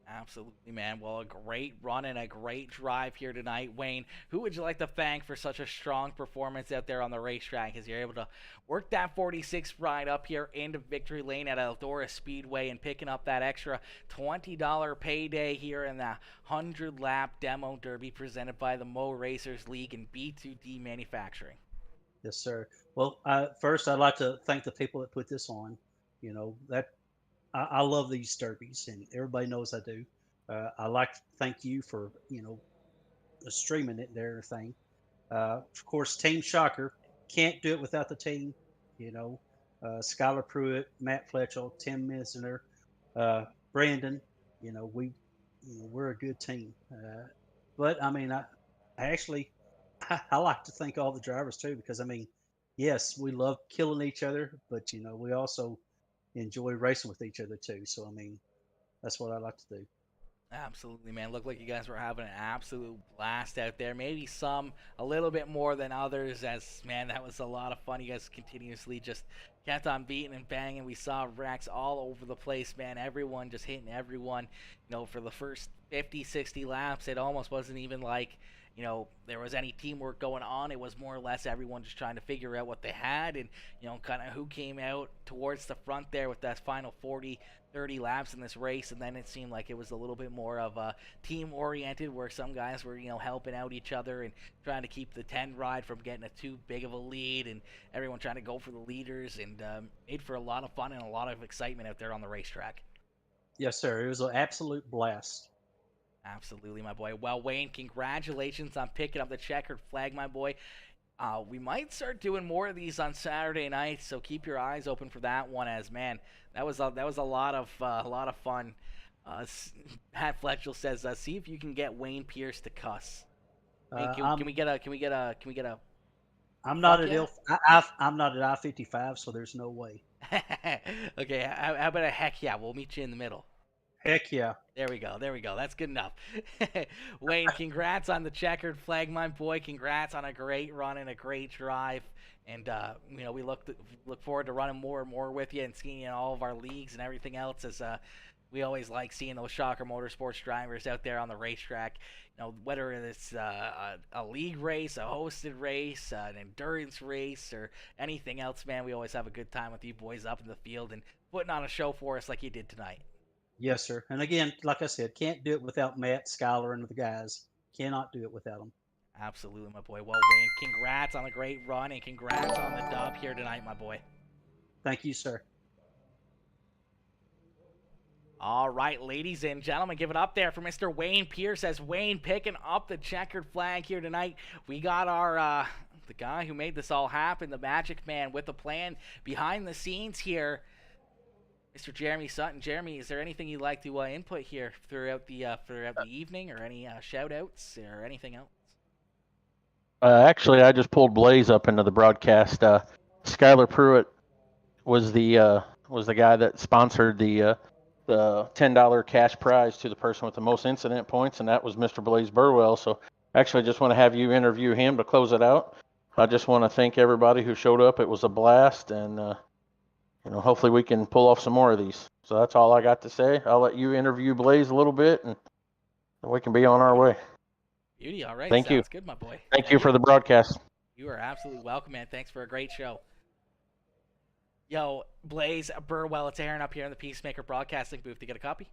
Absolutely, man. Well, a great run and a great drive here tonight. Wayne, who would you like to thank for such a strong performance out there on the racetrack, as you're able to work that 46 ride up here into Victory Lane at Eldora Speedway and picking up that extra $20 payday here in the 100-lap Demo Derby presented by the Mo Racers League and B2D Manufacturing? Yes, sir. Well, first, I'd like to thank the people that put this on. I love these derbies, and everybody knows I do. I like to thank you for streaming it and everything. Of course, Team Shocker, can't do it without the team. Skylar Pruitt, Matt Fletchell, Tim Misner, Brandon. We're a good team. But I actually I like to thank all the drivers too, because yes, we love killing each other, but we also enjoy racing with each other too. So that's what I like to do. Absolutely, man. Looked like you guys were having an absolute blast out there. Maybe some a little bit more than others, as man, that was a lot of fun. You guys continuously just kept on beating and banging. We saw wrecks all over the place, man. Everyone just hitting everyone. For the first 50, 60 laps, it almost wasn't even like there was any teamwork going on. It was more or less everyone just trying to figure out what they had and, kind of who came out towards the front there with that final 40, 30 laps in this race. And then it seemed like it was a little bit more of a team-oriented, where some guys were, helping out each other and trying to keep the 10 ride from getting too big of a lead, and everyone trying to go for the leaders, and made for a lot of fun and a lot of excitement out there on the racetrack. Yes, sir. It was an absolute blast. Absolutely, my boy. Well, Wayne, congratulations on picking up the checkered flag, my boy. We might start doing more of these on Saturday nights, so keep your eyes open for that one. As man, that was a lot of fun. Pat Fletchell says, "See if you can get Wayne Pierce to cuss." Hey, can we get a I'm not fuck at yeah? I'm not at I-55, so there's no way. Okay, how about a heck yeah? We'll meet you in the middle. Heck yeah. There we go. That's good enough. Wayne, congrats on the checkered flag, my boy. Congrats on a great run and a great drive. And we look forward to running more and more with you and seeing you in all of our leagues and everything else. As we always like seeing those Shocker Motorsports drivers out there on the racetrack. Whether it's a league race, a hosted race, an endurance race, or anything else, man, we always have a good time with you boys up in the field and putting on a show for us like you did tonight. Yes, sir. And again, like I said, can't do it without Matt, Skylar, and the guys. Cannot do it without them. Absolutely, my boy. Well, Wayne, congrats on a great run and congrats on the dub here tonight, my boy. Thank you, sir. All right, ladies and gentlemen, give it up there for Mr. Wayne Pierce as Wayne picking up the checkered flag here tonight. We got our the guy who made this all happen, the Magic Man, with the plan behind the scenes here, Mr. Jeremy Sutton. Jeremy, is there anything you'd like to input here throughout the evening, or any shout-outs or anything else? Actually, I just pulled Blaze up into the broadcast. Skylar Pruitt was the guy that sponsored the $10 cash prize to the person with the most incident points, and that was Mr. Blaze Burwell. So actually, I just want to have you interview him to close it out. I just want to thank everybody who showed up. It was a blast, and hopefully we can pull off some more of these. So that's all I got to say. I'll let you interview Blaze a little bit, and we can be on our way. Beauty, all right. Thank you. Sounds good, my boy. Thank you for the broadcast. You are absolutely welcome, man. Thanks for a great show. Yo, Blaze Burwell, it's Aaron up here in the Peacemaker Broadcasting booth. To get a copy?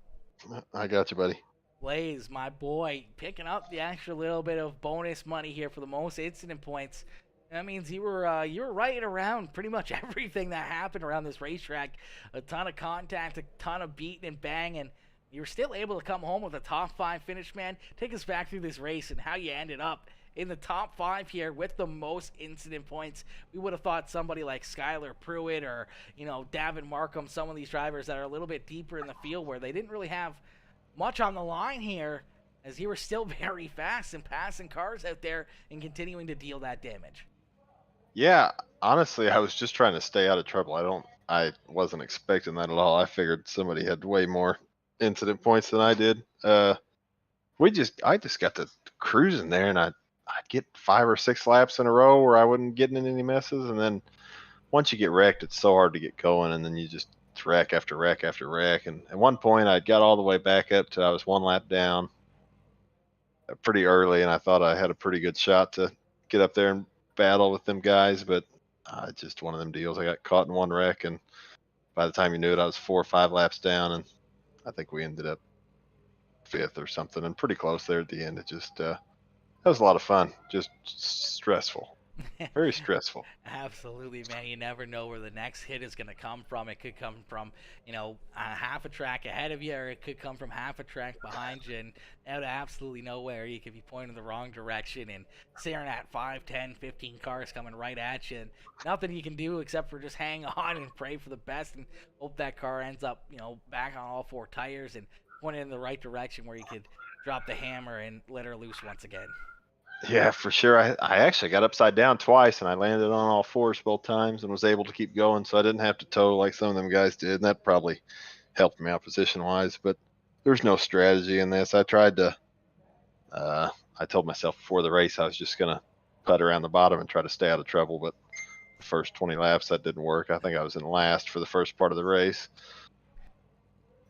I got you, buddy. Blaze, my boy, picking up the extra little bit of bonus money here for the most incident points. That means you were right around pretty much everything that happened around this racetrack. A ton of contact, a ton of beating and banging. You were still able to come home with a top 5 finish, man. Take us back through this race and how you ended up in the top 5 here with the most incident points. We would have thought somebody like Skylar Pruitt or, Davin Markham, some of these drivers that are a little bit deeper in the field where they didn't really have much on the line here, as you were still very fast and passing cars out there and continuing to deal that damage. Yeah, honestly, I was just trying to stay out of trouble. I wasn't expecting that at all. I figured somebody had way more incident points than I did. I just got to cruising there, and I'd get 5 or 6 laps in a row where I wasn't getting in any messes, and then once you get wrecked, it's so hard to get going, and then you just wreck after wreck after wreck. And at one point, I got all the way back up to I was 1 lap down pretty early, and I thought I had a pretty good shot to get up there and battle with them guys, but just one of them deals. I got caught in one wreck, and by the time you knew it, I was 4 or 5 laps down, and I think we ended up 5th or something, and pretty close there at the end. It just that was a lot of fun, just stressful. Very stressful. Absolutely, man. You never know where the next hit is going to come from. It could come from, half a track ahead of you, or it could come from half a track behind you, and out of absolutely nowhere, you could be pointing the wrong direction and staring at 5, 10, 15 cars coming right at you, and nothing you can do except for just hang on and pray for the best and hope that car ends up, back on all 4 tires and pointed in the right direction where you could drop the hammer and let her loose once again. Yeah, for sure. I actually got upside down twice, and I landed on all 4s both times and was able to keep going, so I didn't have to tow like some of them guys did, and that probably helped me out position-wise. But there's no strategy in this. I tried to I told myself before the race I was just going to cut around the bottom and try to stay out of trouble, but the first 20 laps, that didn't work. I think I was in last for the first part of the race.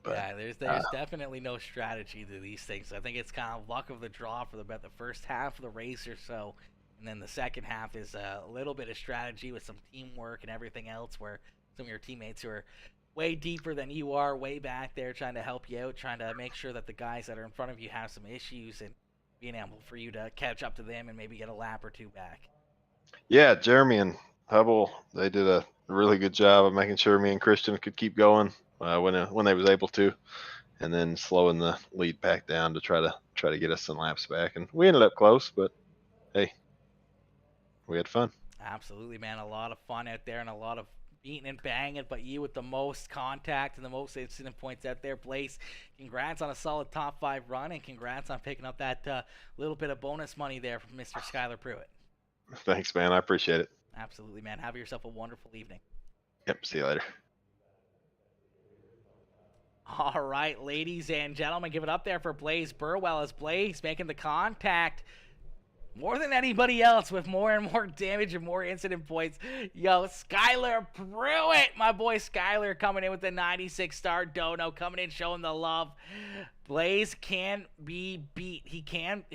But, yeah, there's definitely no strategy to these things. I think it's kind of luck of the draw for about the first half of the race or so, and then the second half is a little bit of strategy with some teamwork and everything else, where some of your teammates who are way deeper than you are, way back there, trying to help you out, trying to make sure that the guys that are in front of you have some issues, and being able for you to catch up to them and maybe get a lap or 2 back. Yeah, Jeremy and Hubble, they did a really good job of making sure me and Christian could keep going when they was able to, and then slowing the lead back down to try to get us some laps back. And we ended up close, but hey, we had fun. Absolutely, man. A lot of fun out there and a lot of beating and banging, but you with the most contact and the most incident points out there, Blaze. Congrats on a solid top 5 run, and congrats on picking up that little bit of bonus money there from Mr. Skylar Pruitt. Thanks, man. I appreciate it. Absolutely, man. Have yourself a wonderful evening. Yep. See you later. All right, ladies and gentlemen, give it up there for Blaze Burwell as Blaze making the contact more than anybody else with more and more damage and more incident points. Yo, Skylar Pruitt, my boy Skylar coming in with the 96-star dono, coming in showing the love. Blaze can be beat. He can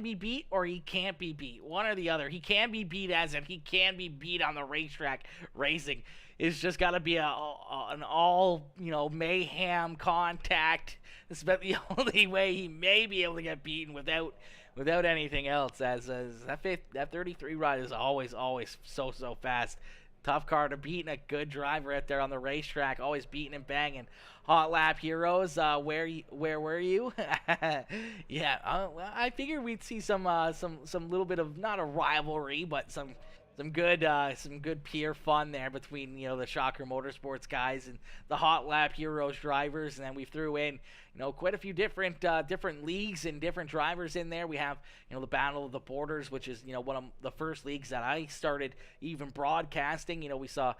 be beat or he can't be beat. One or the other. He can be beat as in he can be beat on the racetrack racing. It's just got to be an all, mayhem contact. This is about the only way he may be able to get beaten without anything else, as that 33 ride is always so fast. Tough car to beat, and a good driver out there on the racetrack, always beating and banging. Hot Lap Heroes, where were you? Yeah, I figured we'd see some little bit of, not a rivalry, but some good peer fun there between the Shocker Motorsports guys and the Hot Lap Heroes drivers, and then we threw in quite a few different leagues and different drivers in there. We have the Battle of the Borders, which is one of the first leagues that I started even broadcasting. We saw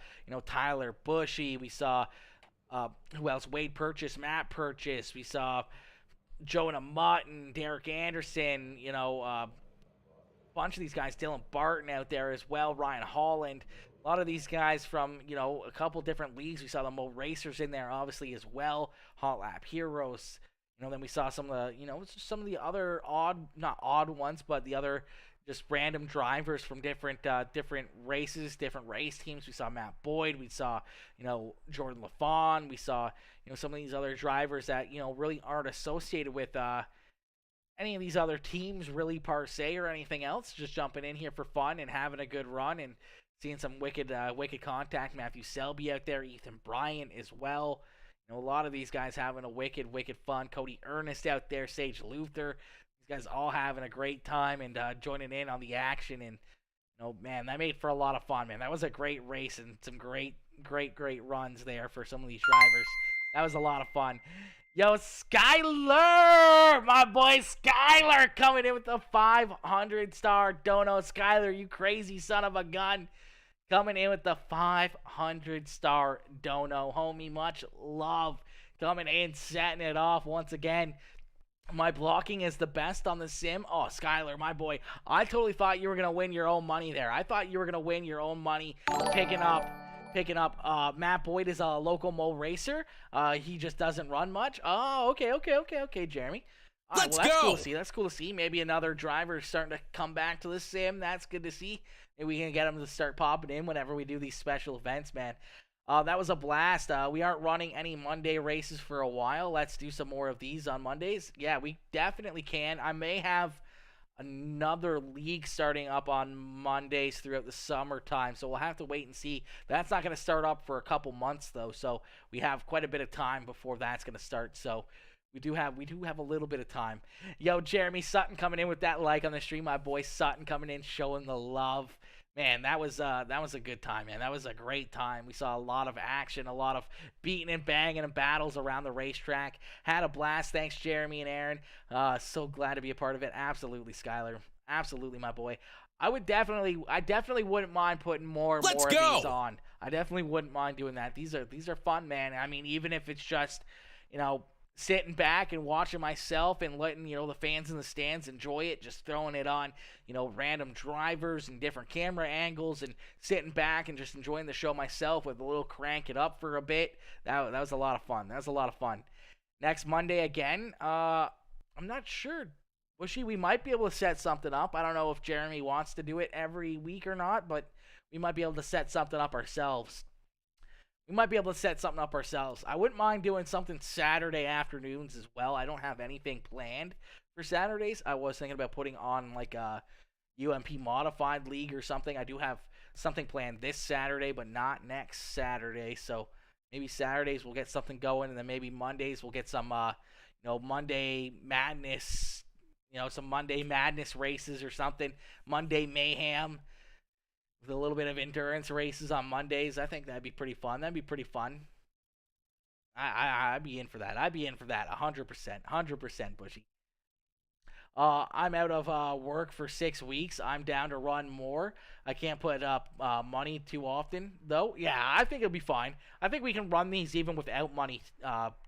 Tyler Bushy, we saw who else? Wade Purchase, Matt Purchase, we saw Jonah Mutton, Derek Anderson, bunch of these guys, Dylan Barton out there as well, Ryan Holland, a lot of these guys from a couple different leagues. We saw the Mo Racers in there obviously as well, Hot Lap Heroes. Then we saw some of the other not odd ones, but the other just random drivers from different races, different race teams. We saw Matt Boyd, we saw Jordan LaFawn, we saw some of these other drivers that really aren't associated with any of these other teams really per se or anything else, just jumping in here for fun and having a good run and seeing some wicked contact. Matthew Selby out there, Ethan Bryant as well. A lot of these guys having a wicked fun. Cody Ernest out there, Sage Luther. These guys all having a great time and joining in on the action. And man, that made for a lot of fun, man. That was a great race and some great runs there for some of these drivers. That was a lot of fun. Yo, Skylar, my boy Skylar coming in with the 500-star dono. Skylar, you crazy son of a gun, coming in with the 500-star dono. Homie, much love. Coming in, setting it off once again. My blocking is the best on the sim. Oh, Skylar, my boy, I totally thought you were going to win your own money there. I thought you were going to win your own money picking up Matt Boyd is a local Mo racer. He just doesn't run much. Oh, okay, Jeremy. Let's that's go. Cool to see. That's cool to see. Maybe another driver starting to come back to the sim. That's good to see. Maybe we can get him to start popping in whenever we do these special events, man. That was a blast. We aren't running any Monday races for a while. Let's do some more of these on Mondays. Yeah, we definitely can. I may have another league starting up on Mondays throughout the summertime, so we'll have to wait and see. That's not going to start up for a couple months though, so we have quite a bit of time before that's going to start. So we do have a little bit of time. Yo, Jeremy Sutton coming in with that like on the stream. My boy Sutton coming in showing the love. Man, that was a good time, man. That was a great time. We saw a lot of action, a lot of beating and banging and battles around the racetrack. Had a blast. Thanks, Jeremy and Aaron. So glad to be a part of it. Absolutely, Skylar. Absolutely, my boy. I definitely wouldn't mind putting more of these on. I definitely wouldn't mind doing that. These are fun, man. I mean, even if it's just, sitting back and watching myself and letting, the fans in the stands enjoy it, just throwing it on, random drivers and different camera angles and sitting back and just enjoying the show myself with a little crank it up for a bit. That was a lot of fun. Next Monday again, I'm not sure. We might be able to set something up. I don't know if Jeremy wants to do it every week or not, but we might be able to set something up ourselves. I wouldn't mind doing something Saturday afternoons as well. I don't have anything planned for Saturdays. I was thinking about putting on like a UMP modified league or something. I do have something planned this Saturday, but not next Saturday. So maybe Saturdays we'll get something going, and then maybe Mondays we'll get some, Monday Madness, some Monday Madness races or something. Monday Mayhem. with a little bit of endurance races on Mondays. I think that'd be pretty fun. I'd be in for that. 100%, Bushy. I'm out of work for 6 weeks. I'm down to run more. I can't put up money too often, though. Yeah, I think it'll be fine. I think we can run these even without money,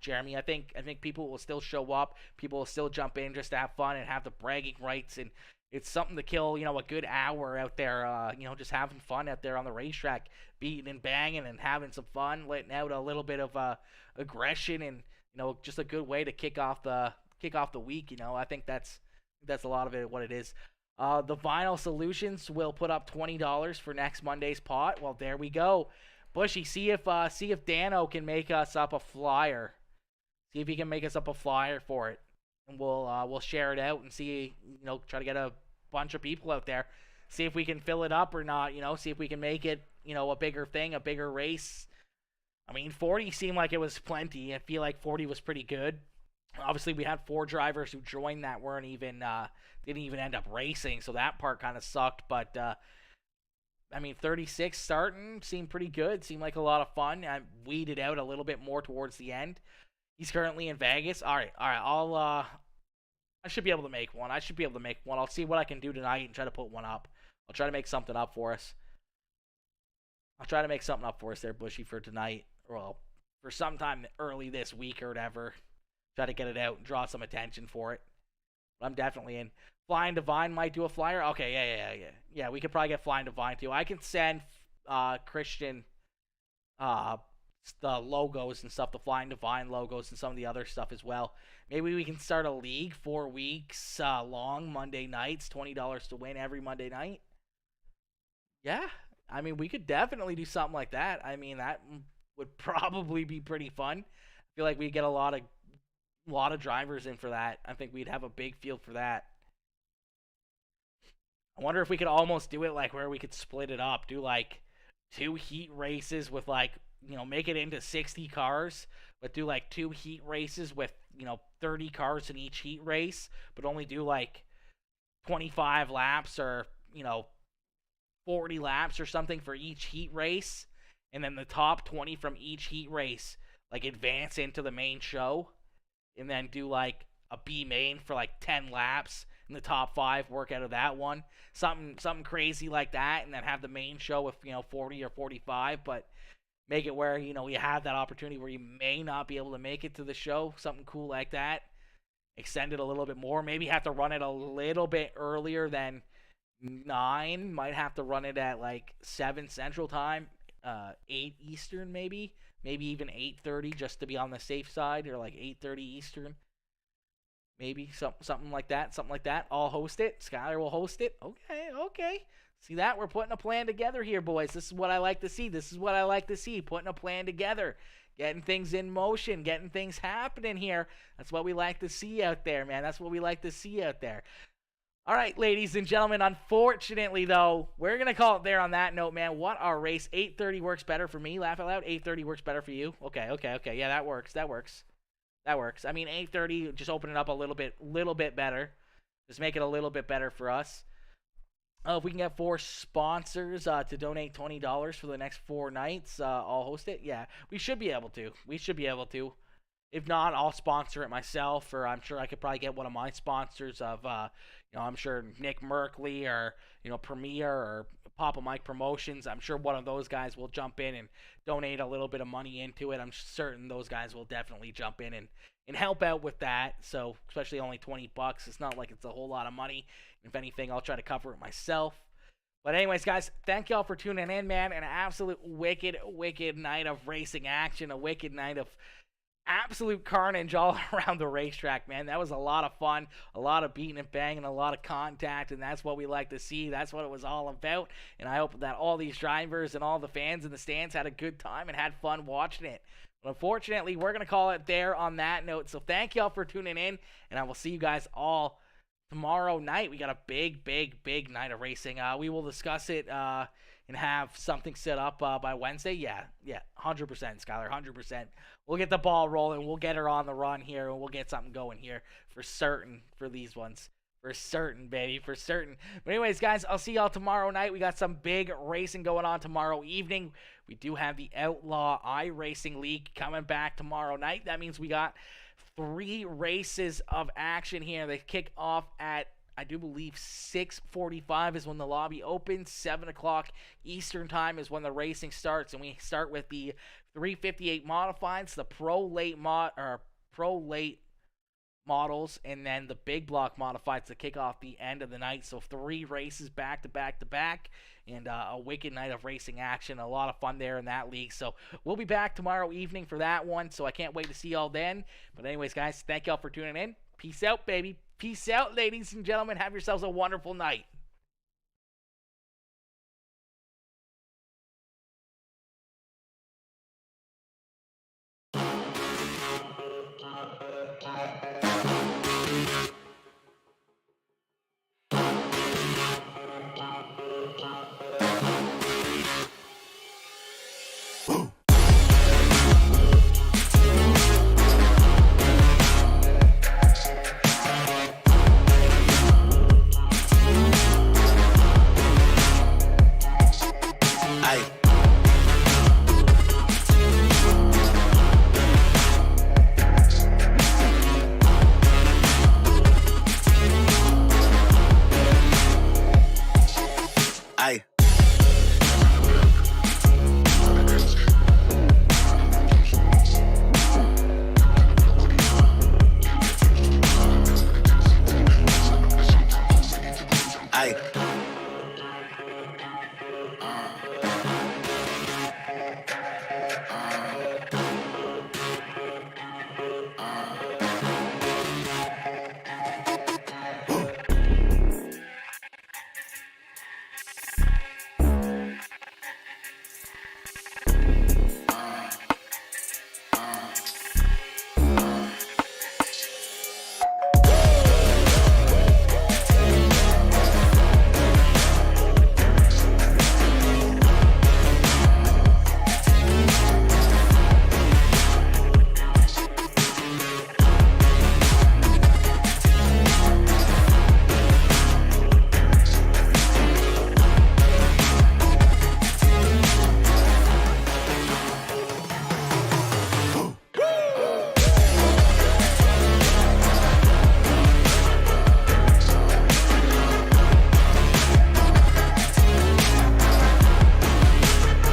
Jeremy. I think people will still show up. People will still jump in just to have fun and have the bragging rights. And it's something to kill, a good hour out there, just having fun out there on the racetrack, beating and banging and having some fun, letting out a little bit of aggression and, just a good way to kick off the week. I think that's a lot of it, what it is. The Vinyl Solutions will put up $20 for next Monday's pot. Well, there we go. Bushy, see if Dano can make us up a flyer. See if he can make us up a flyer for it, and we'll share it out and see. Try to get a bunch of people out there. See if we can fill it up or not. See if we can make it. A bigger thing, a bigger race. I mean, 40 seemed like it was plenty. I feel like 40 was pretty good. Obviously, we had 4 drivers who joined that didn't even end up racing, so that part kind of sucked. But 36 starting seemed pretty good. Seemed like a lot of fun. I weeded out a little bit more towards the end. He's currently in Vegas. All right. I should be able to make one. I'll see what I can do tonight and try to put one up. I'll try to make something up for us. There, Bushy, for tonight. Well, for sometime early this week or whatever. Try to get it out and draw some attention for it. But I'm definitely in. Flying Divine might do a flyer. Okay, yeah. We could probably get Flying Divine too. I can send Christian the logos and stuff, the Flying Divine logos and some of the other stuff as well. Maybe we can start a league 4 weeks long, Monday nights, $20 to win every Monday night. Yeah, we could definitely do something like that. That would probably be pretty fun. I feel like we get a lot of drivers in for that. I think we'd have a big field for that. I wonder if we could almost do it like where we could split it up, do like 2 heat races with make it into 60 cars, but do 2 heat races with 30 cars in each heat race, but only do 25 laps or 40 laps or something for each heat race, and then the top 20 from each heat race advance into the main show. And then do a B main for 10 laps, and the top 5 work out of that one. Something crazy like that, and then have the main show with 40 or 45, but make it where you have that opportunity where you may not be able to make it to the show. Something cool like that. Extend it a little bit more. Maybe have to run it a little bit earlier than 9. Might have to run it at 7 Central Time, 8 Eastern maybe even 8:30 just to be on the safe side, or 8:30 Eastern. Maybe something like that. I'll host it. Skylar will host it. Okay. See that? We're putting a plan together here, boys. This is what I like to see. Putting a plan together. Getting things in motion. Getting things happening here. That's what we like to see out there, man. All right, ladies and gentlemen, unfortunately, though, we're going to call it there on that note, man. What a race. 8:30 works better for me. Laugh out loud. 8:30 works better for you. Okay. Yeah, that works. 8:30, just open it up a little bit better. Just make it a little bit better for us. If we can get 4 sponsors to donate $20 for the next 4 nights, I'll host it. Yeah, we should be able to. If not, I'll sponsor it myself, or I'm sure I could probably get one of my sponsors of, I'm sure Nick Merkley or, Premier or Papa Mike Promotions. I'm sure one of those guys will jump in and donate a little bit of money into it. I'm certain those guys will definitely jump in and help out with that. So, especially only $20. It's not like it's a whole lot of money. If anything, I'll try to cover it myself. But anyways, guys, thank y'all for tuning in, man. An absolute wicked night of racing action. A wicked night of absolute carnage all around the racetrack, man. That was a lot of fun, a lot of beating and banging, a lot of contact, and that's what we like to see. That's what it was all about, and I hope that all these drivers and all the fans in the stands had a good time and had fun watching it. But unfortunately, we're going to call it there on that note, so thank y'all for tuning in, and I will see you guys all tomorrow night. We got a big night of racing. We will discuss it and have something set up by Wednesday. Yeah, 100%, Skylar, 100%. We'll get the ball rolling. We'll get her on the run here, and we'll get something going here for certain for these ones. For certain, baby, for certain. But anyways, guys, I'll see y'all tomorrow night. We got some big racing going on tomorrow evening. We do have the Outlaw iRacing League coming back tomorrow night. That means we got 3 races of action here. They kick off at, I do believe, 6:45 is when the lobby opens. 7 o'clock Eastern time is when the racing starts. And we start with the 358 modifieds, the pro late models, and then the big block modifieds to kick off the end of the night. So 3 races back to back to back, and a wicked night of racing action. A lot of fun there in that league. So we'll be back tomorrow evening for that one, so I can't wait to see y'all then. But anyways, guys, thank y'all for tuning in. Peace out, baby. Peace out, ladies and gentlemen. Have yourselves a wonderful night.